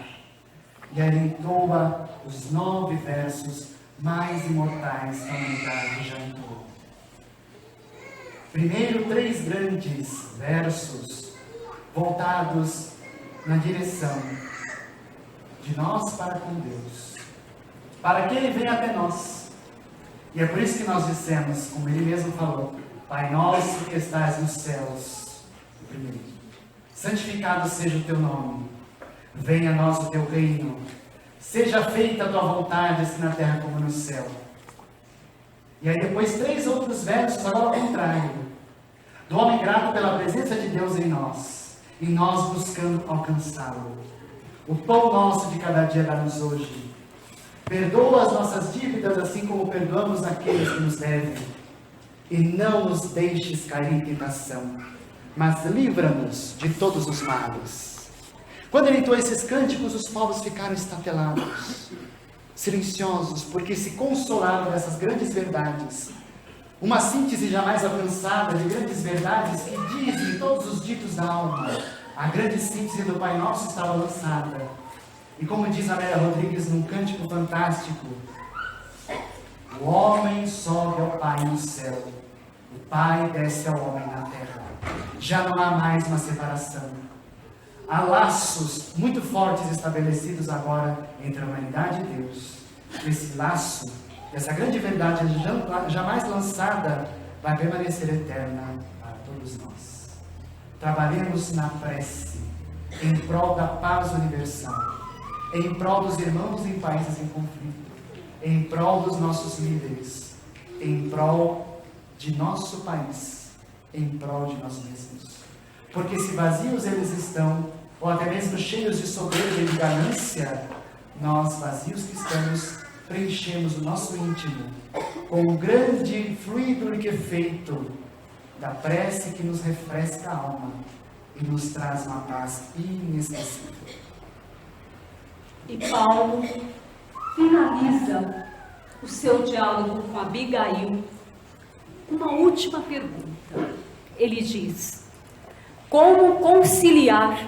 E aí ele entoa os 9 versos mais imortais que a humanidade já entoou. Primeiro, 3 grandes versos voltados na direção de nós para com Deus, para que Ele venha até nós. E é por isso que nós dissemos, como Ele mesmo falou: Pai nosso que estás nos céus, primeiro, santificado seja o teu nome, venha a nós o teu reino, seja feita a tua vontade, assim na terra como no céu. E aí depois 3 outros versos, agora ao contrário, do homem grato pela presença de Deus em nós, e nós buscando alcançá-lo. O pão nosso de cada dia dá-nos hoje. Perdoa as nossas dívidas, assim como perdoamos aqueles que nos devem. E não nos deixes cair em tentação, mas livra-nos de todos os males. Quando ele entoou esses cânticos, os povos ficaram estatelados, silenciosos, porque se consolaram dessas grandes verdades. Uma síntese jamais alcançada de grandes verdades que dizem todos os ditos da alma. A grande síntese do Pai Nosso estava lançada. E como diz Amélia Rodrigues num cântico fantástico: o homem sobe ao Pai no céu, o Pai desce ao homem na terra. Já não há mais uma separação. Há laços muito fortes estabelecidos agora entre a humanidade e Deus. Esse laço, essa grande verdade jamais lançada, vai permanecer eterna para todos nós. Trabalhemos na prece, em prol da paz universal, em prol dos irmãos em países em conflito, em prol dos nossos líderes, em prol de nosso país, em prol de nós mesmos. Porque se vazios eles estão, ou até mesmo cheios de soberba e de ganância, nós, vazios que estamos, preenchemos o nosso íntimo com o grande fluido liquefeito da prece que nos refresca a alma e nos traz uma paz inesquecível. E Paulo finaliza o seu diálogo com Abigail com uma última pergunta. Ele diz: como conciliar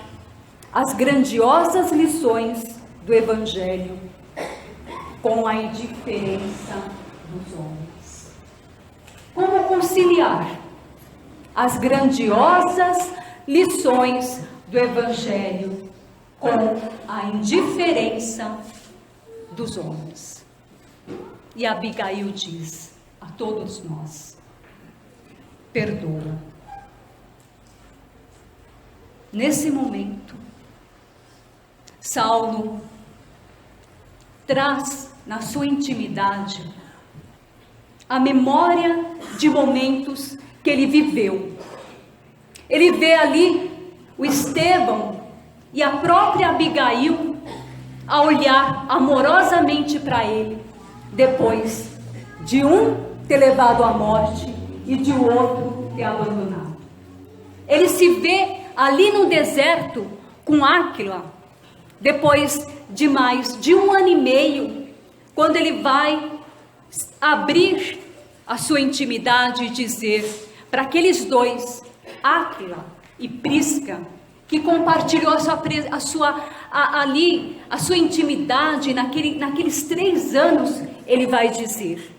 as grandiosas lições do Evangelho com a indiferença dos homens? Como conciliar as grandiosas lições do Evangelho com a indiferença dos homens? E Abigail diz a todos nós: perdoa. Nesse momento, Saulo traz na sua intimidade a memória de momentos que ele viveu. Ele vê ali o Estevão e a própria Abigail a olhar amorosamente para ele, depois de um ter levado à morte e de o outro ter abandonado. Ele se vê ali no deserto com Áquila, depois de mais de 1 ano e meio, quando ele vai abrir a sua intimidade e dizer para aqueles dois, Áquila e Prisca, que compartilhou a sua intimidade naqueles 3 anos, ele vai dizer: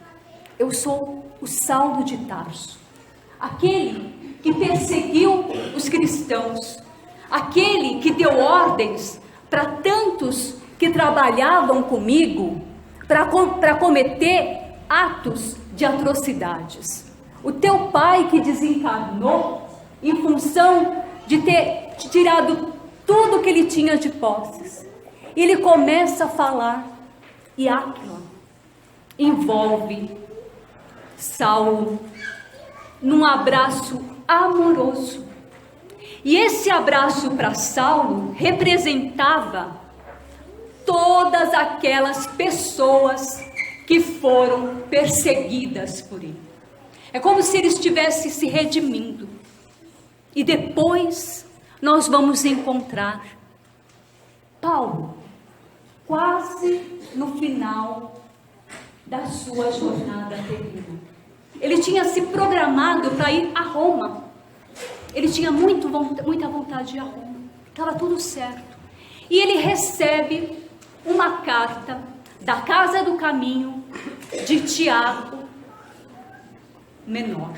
eu sou o Saulo de Tarso, aquele que perseguiu os cristãos, aquele que deu ordens para tantos que trabalhavam comigo para cometer atos de atrocidades. O teu pai que desencarnou em função de ter tirado tudo que ele tinha de posses. E ele começa a falar, e Áquila envolve Saulo num abraço amoroso. E esse abraço para Saulo representava todas aquelas pessoas que foram perseguidas por ele. É como se ele estivesse se redimindo. E depois nós vamos encontrar Paulo, quase no final da sua jornada terrena. Ele tinha se programado para ir a Roma. Ele tinha muita vontade de ir a Roma. Estava tudo certo. E ele recebe uma carta da Casa do Caminho de Tiago menor,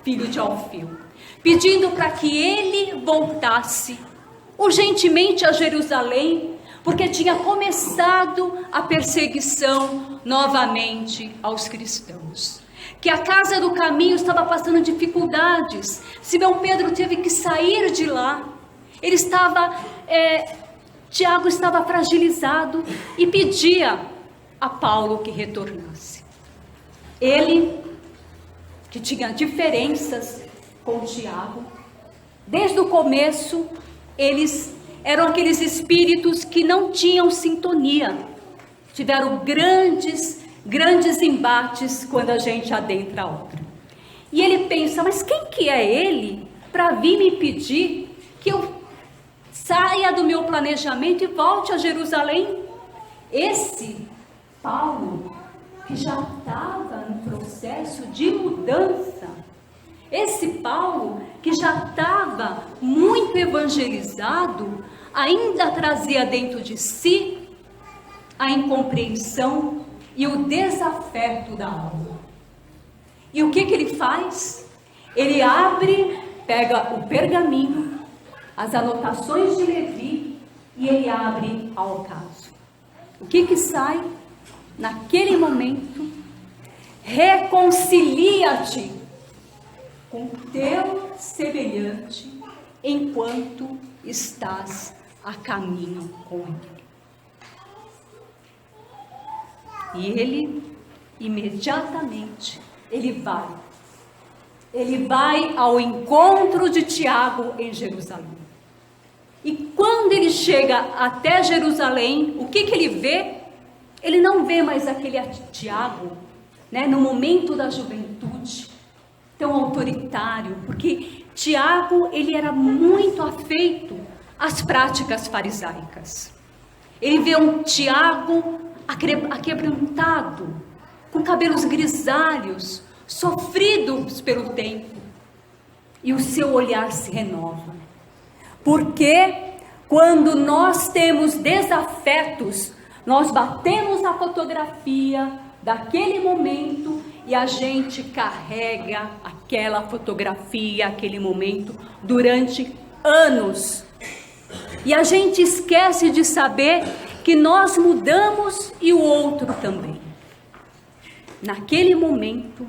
filho de Alfeu, pedindo para que ele voltasse urgentemente a Jerusalém, porque tinha começado a perseguição novamente aos cristãos. Que a Casa do Caminho estava passando dificuldades. Simão Pedro teve que sair de lá. Tiago estava fragilizado e pedia a Paulo que retornasse. Ele, que tinha diferenças com Tiago, desde o começo, eles eram aqueles espíritos que não tinham sintonia. Tiveram grandes embates quando a gente adentra a obra. E ele pensa, mas quem que é ele para vir me pedir que eu saia do meu planejamento e volte a Jerusalém? Esse Paulo, que já estava no processo de mudança, esse Paulo, que já estava muito evangelizado, ainda trazia dentro de si a incompreensão e o desafeto da alma. E o que ele faz? Ele pega o pergaminho, as anotações de Levi, e ele abre ao ocaso. O que sai? Naquele momento, reconcilia-te com teu semelhante, enquanto estás a caminho com ele. E ele, imediatamente, ele vai ao encontro de Tiago em Jerusalém. E quando ele chega até Jerusalém, o que ele vê? Ele não vê mais aquele Tiago, no momento da juventude, tão autoritário, porque Tiago, ele era muito afeito às práticas farisaicas. Ele vê um Tiago aquebrantado, com cabelos grisalhos, sofridos pelo tempo, e o seu olhar se renova. Porque quando nós temos desafetos, nós batemos a fotografia daquele momento e a gente carrega aquela fotografia, aquele momento, durante anos. E a gente esquece de saber que nós mudamos e o outro também. Naquele momento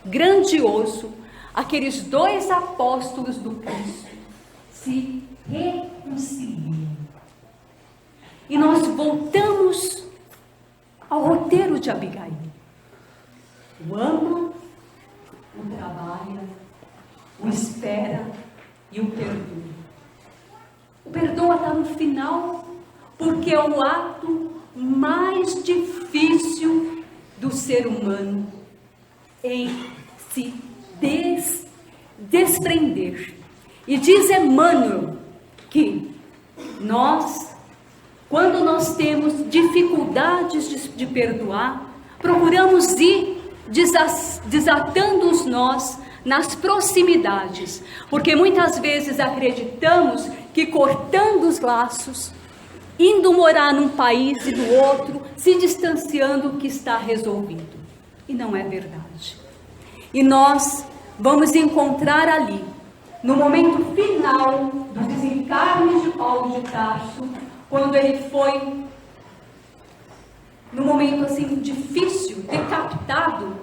grandioso, aqueles dois apóstolos do Cristo se reconciliam. E nós voltamos ao roteiro de Abigail. O ama, o trabalha, o espera e o perdoa. O perdoa está no final, porque é o ato mais difícil do ser humano em se desprender. E diz Emmanuel que quando nós temos dificuldades de perdoar, procuramos ir desatando os nós nas proximidades, porque muitas vezes acreditamos que cortando os laços, indo morar num país e no outro, se distanciando, que está resolvido. E não é verdade. E nós vamos encontrar ali, no momento final do desencarne de Paulo de Tarso, quando ele foi, num momento assim difícil, decapitado,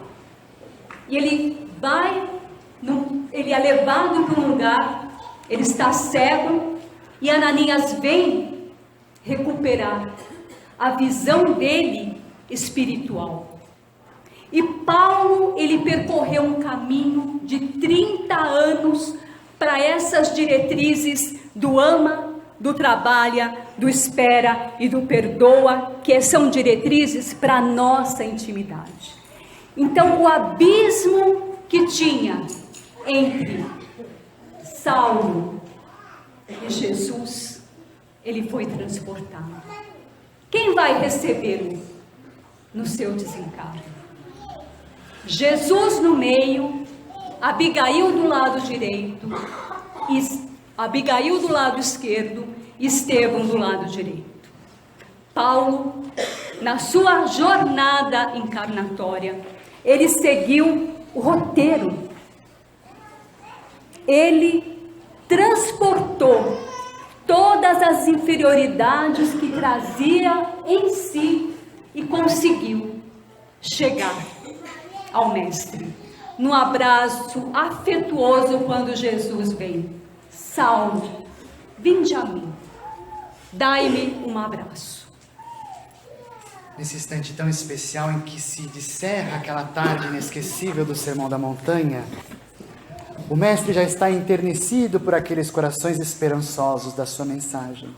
e ele é levado para um lugar ele está cego e Ananias vem recuperar a visão dele espiritual. E Paulo, ele percorreu um caminho de 30 anos para essas diretrizes do ama, do trabalha, do espera e do perdoa, que são diretrizes para a nossa intimidade. Então, o abismo que tinha entre Saulo e Jesus, ele foi transportado. Quem vai recebê-lo no seu desencargo? Jesus no meio, Abigail do lado direito, Abigail do lado esquerdo, Estevão do lado direito. Paulo, na sua jornada encarnatória, ele seguiu o roteiro. Ele transportou todas as inferioridades que trazia em si e conseguiu chegar ao Mestre. Num abraço afetuoso quando Jesus vem. Saulo, vinde a mim, dai-me um abraço. Nesse instante tão especial em que se encerra aquela tarde inesquecível do Sermão da Montanha, o Mestre já está enternecido por aqueles corações esperançosos da sua mensagem.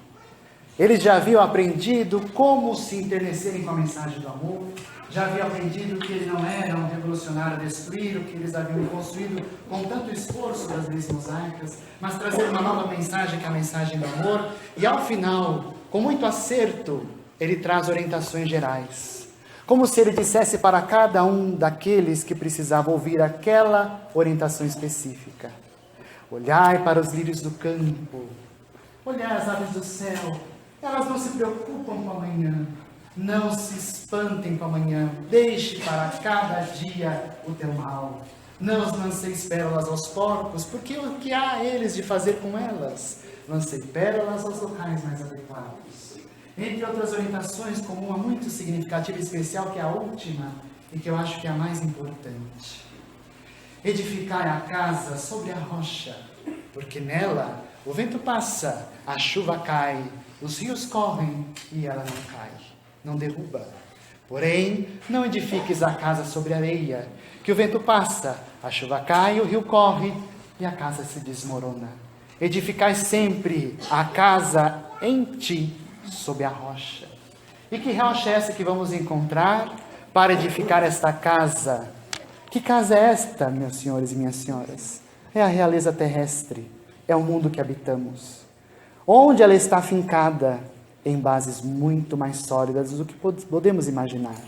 Eles já haviam aprendido como se enternecerem com a mensagem do amor, já haviam aprendido que ele não era um revolucionário a destruir o que eles haviam construído com tanto esforço das leis mosaicas, mas trazer uma nova mensagem, que é a mensagem do amor. E ao final, com muito acerto, ele traz orientações gerais. Como se ele dissesse para cada um daqueles que precisavam ouvir aquela orientação específica: olhai para os lírios do campo, olhai as aves do céu, elas não se preocupam com amanhã, não se espantem com amanhã, deixe para cada dia o teu mal. Não os lanceis pérolas aos porcos, porque o que há eles de fazer com elas? Lancei pérolas aos locais mais adequados. Entre outras orientações, como uma muito significativa e especial, que é a última, e que eu acho que é a mais importante: edificai a casa sobre a rocha, porque nela o vento passa, a chuva cai, os rios correm e ela não cai, não derruba. Porém, não edifiques a casa sobre a areia, que o vento passa, a chuva cai, o rio corre e a casa se desmorona. Edificai sempre a casa em ti, sob a rocha. E que rocha é essa que vamos encontrar para edificar esta casa? Que casa é esta, meus senhores e minhas senhoras? É a realeza terrestre, é o mundo que habitamos. Onde ela está fincada? Em bases muito mais sólidas do que podemos imaginar.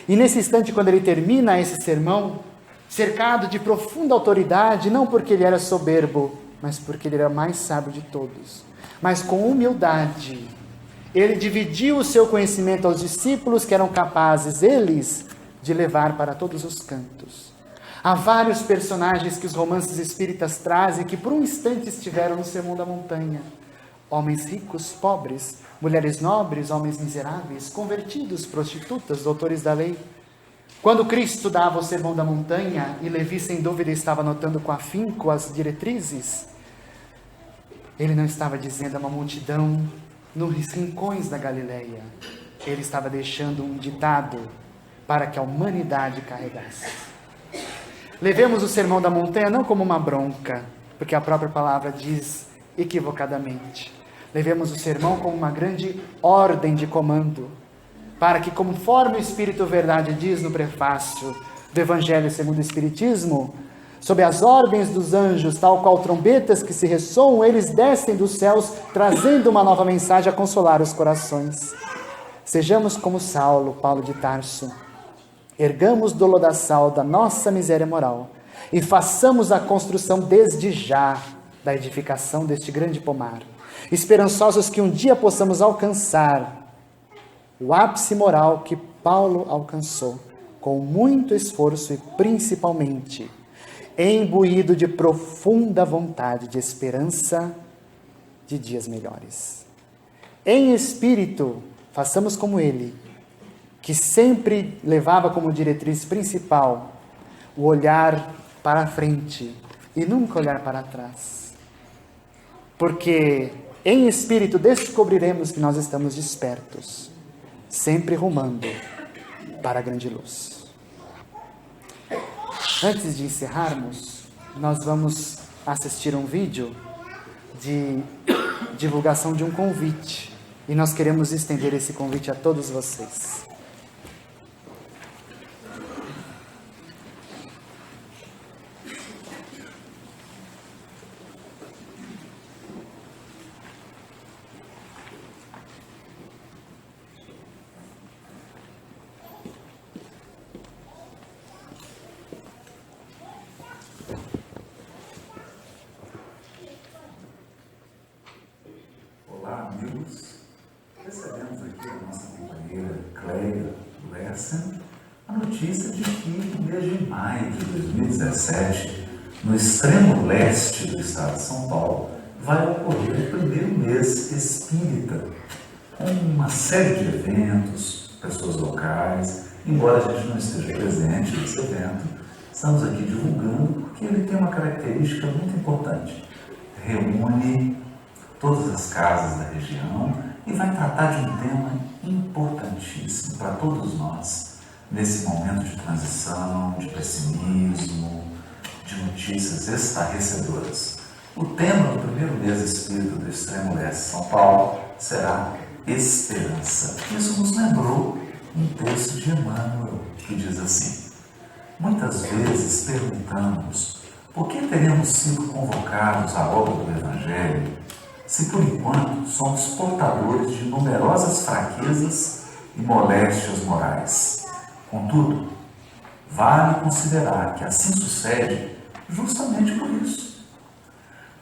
E nesse instante, quando ele termina esse sermão, cercado de profunda autoridade, não porque ele era soberbo, mas porque ele era o mais sábio de todos, mas com humildade, ele dividiu o seu conhecimento aos discípulos que eram capazes, eles, de levar para todos os cantos. Há vários personagens que os romances espíritas trazem que por um instante estiveram no Sermão da Montanha. Homens ricos, pobres, mulheres nobres, homens miseráveis, convertidos, prostitutas, doutores da lei. Quando Cristo dava o Sermão da Montanha, e Levi sem dúvida estava anotando com afinco as diretrizes, ele não estava dizendo a uma multidão nos rincões da Galileia. Ele estava deixando um ditado para que a humanidade carregasse. Levemos o Sermão da Montanha não como uma bronca, porque a própria palavra diz equivocadamente. Levemos o sermão como uma grande ordem de comando, para que, conforme o Espírito Verdade diz no prefácio do Evangelho segundo o Espiritismo, sob as ordens dos anjos, tal qual trombetas que se ressoam, eles descem dos céus, trazendo uma nova mensagem a consolar os corações. Sejamos como Saulo, Paulo de Tarso. Ergamos do lodaçal da nossa miséria moral e façamos a construção desde já da edificação deste grande pomar, esperançosos que um dia possamos alcançar o ápice moral que Paulo alcançou, com muito esforço e principalmente imbuído de profunda vontade de esperança de dias melhores. Em espírito, façamos como ele, que sempre levava como diretriz principal o olhar para a frente e nunca olhar para trás. porque em espírito descobriremos que nós estamos despertos, sempre rumando para a grande luz. Antes de encerrarmos, nós vamos assistir um vídeo de divulgação de um convite, e nós queremos estender esse convite a todos vocês. Olá, amigos. Recebemos aqui da nossa companheira Cleia Lessen a notícia de que no mês de maio de 2017, no extremo leste do estado de São Paulo, vai ocorrer o primeiro mês espírita, com uma série de eventos, pessoas locais. Embora a gente não esteja presente nesse evento, estamos aqui divulgando porque ele tem uma característica muito importante. Reúne todas as casas da região e vai tratar de um tema importantíssimo para todos nós, nesse momento de transição, de pessimismo, de notícias estarrecedoras. O tema do primeiro mês espírita do extremo leste de São Paulo será esperança. Isso nos lembrou um texto de Emmanuel que diz assim: muitas vezes perguntamos por que teremos sido convocados à obra do Evangelho se por enquanto somos portadores de numerosas fraquezas e moléstias morais. Contudo, vale considerar que assim sucede justamente por isso.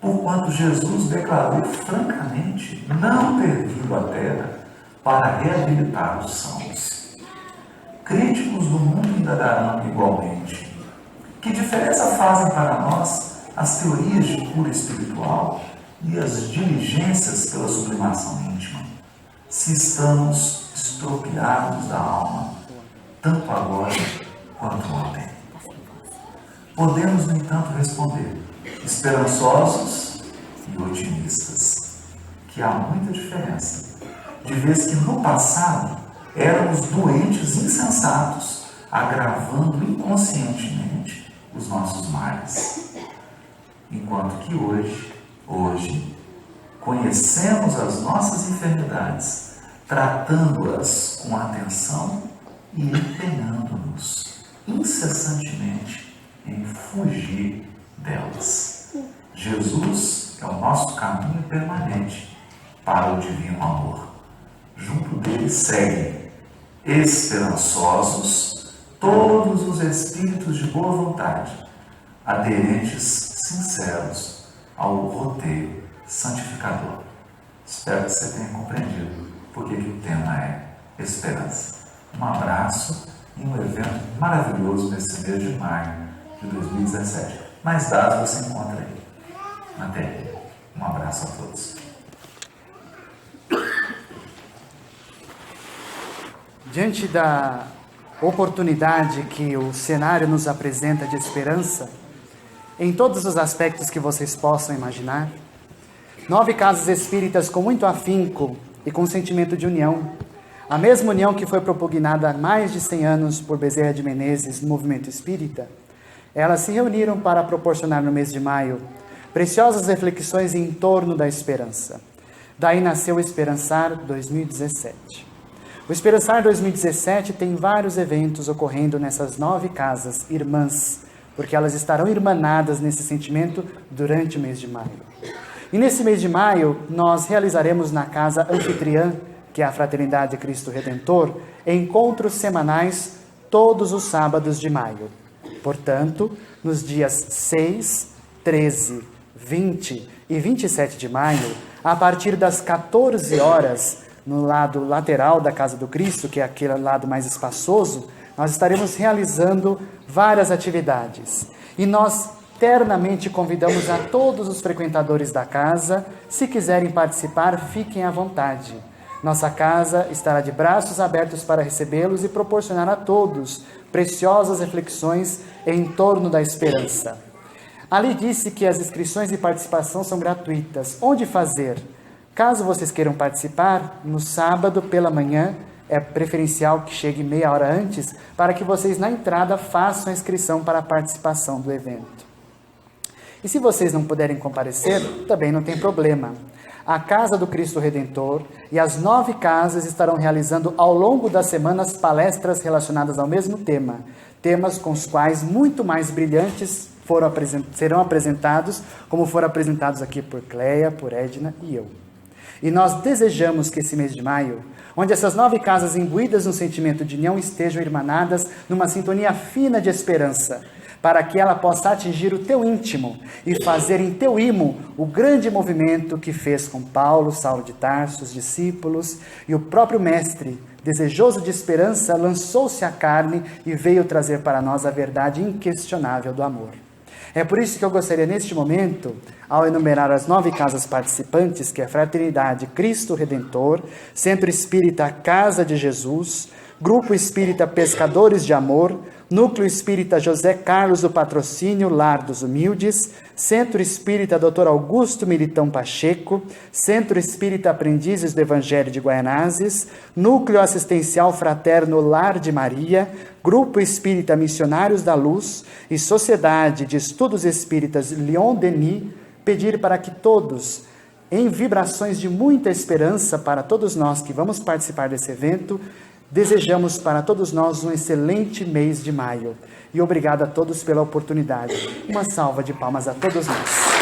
Porquanto Jesus declarou francamente não ter vindo à Terra para reabilitar os sãos. Críticos do mundo indagarão igualmente: que diferença fazem para nós as teorias de cura espiritual e as diligências pela sublimação íntima, se estamos estropiados da alma, tanto agora quanto ontem? Podemos, no entanto, responder, esperançosos e otimistas, que há muita diferença, de vez que no passado éramos doentes insensatos, agravando inconscientemente os nossos males, enquanto que hoje, conhecemos as nossas enfermidades, tratando-as com atenção e empenhando-nos incessantemente em fugir delas. Jesus é o nosso caminho permanente para o divino amor. Junto dele seguem, esperançosos, todos os espíritos de boa vontade, aderentes sinceros ao roteiro santificador. Espero que você tenha compreendido porque o tema é esperança. Um abraço e um evento maravilhoso nesse mês de maio de 2017. Mais dados você encontra aí na tela. Um abraço a todos. Diante da oportunidade que o cenário nos apresenta de esperança, em todos os aspectos que vocês possam imaginar, 9 casas espíritas com muito afinco e com sentimento de união, a mesma união que foi propugnada há mais de 100 anos por Bezerra de Menezes no movimento espírita, elas se reuniram para proporcionar no mês de maio preciosas reflexões em torno da esperança. Daí nasceu o Esperançar 2017. O Esperançar 2017 tem vários eventos ocorrendo nessas 9 casas irmãs, porque elas estarão irmanadas nesse sentimento durante o mês de maio. E nesse mês de maio, nós realizaremos na casa anfitriã, que é a Fraternidade Cristo Redentor, encontros semanais todos os sábados de maio. Portanto, nos dias 6, 13, 20 e 27 de maio, a partir das 14 horas, no lado lateral da Casa do Cristo, que é aquele lado mais espaçoso, nós estaremos realizando várias atividades. E nós ternamente convidamos a todos os frequentadores da casa, se quiserem participar, fiquem à vontade. Nossa casa estará de braços abertos para recebê-los e proporcionar a todos preciosas reflexões em torno da esperança. Ali disse que as inscrições e participação são gratuitas. Onde fazer? Caso vocês queiram participar, no sábado pela manhã, é preferencial que chegue meia hora antes, para que vocês na entrada façam a inscrição para a participação do evento. E se vocês não puderem comparecer, também não tem problema. A Casa do Cristo Redentor e as 9 casas estarão realizando ao longo das semanas palestras relacionadas ao mesmo tema, temas com os quais muito mais brilhantes serão apresentados, como foram apresentados aqui por Cleia, por Edna e eu. E nós desejamos que esse mês de maio, onde essas 9 casas imbuídas no sentimento de união estejam irmanadas numa sintonia fina de esperança, para que ela possa atingir o teu íntimo e fazer em teu imo o grande movimento que fez com Paulo, Saulo de Tarso, os discípulos, e o próprio Mestre, desejoso de esperança, lançou-se à carne e veio trazer para nós a verdade inquestionável do amor. É por isso que eu gostaria, neste momento, ao enumerar as 9 casas participantes, que é Fraternidade Cristo Redentor, Centro Espírita Casa de Jesus, Grupo Espírita Pescadores de Amor, Núcleo Espírita José Carlos do Patrocínio, Lar dos Humildes, Centro Espírita Dr. Augusto Militão Pacheco, Centro Espírita Aprendizes do Evangelho de Guaianazes, Núcleo Assistencial Fraterno Lar de Maria, Grupo Espírita Missionários da Luz e Sociedade de Estudos Espíritas Leon Denis, pedir para que todos, em vibrações de muita esperança para todos nós que vamos participar desse evento, desejamos para todos nós um excelente mês de maio. E obrigado a todos pela oportunidade. Uma salva de palmas a todos nós.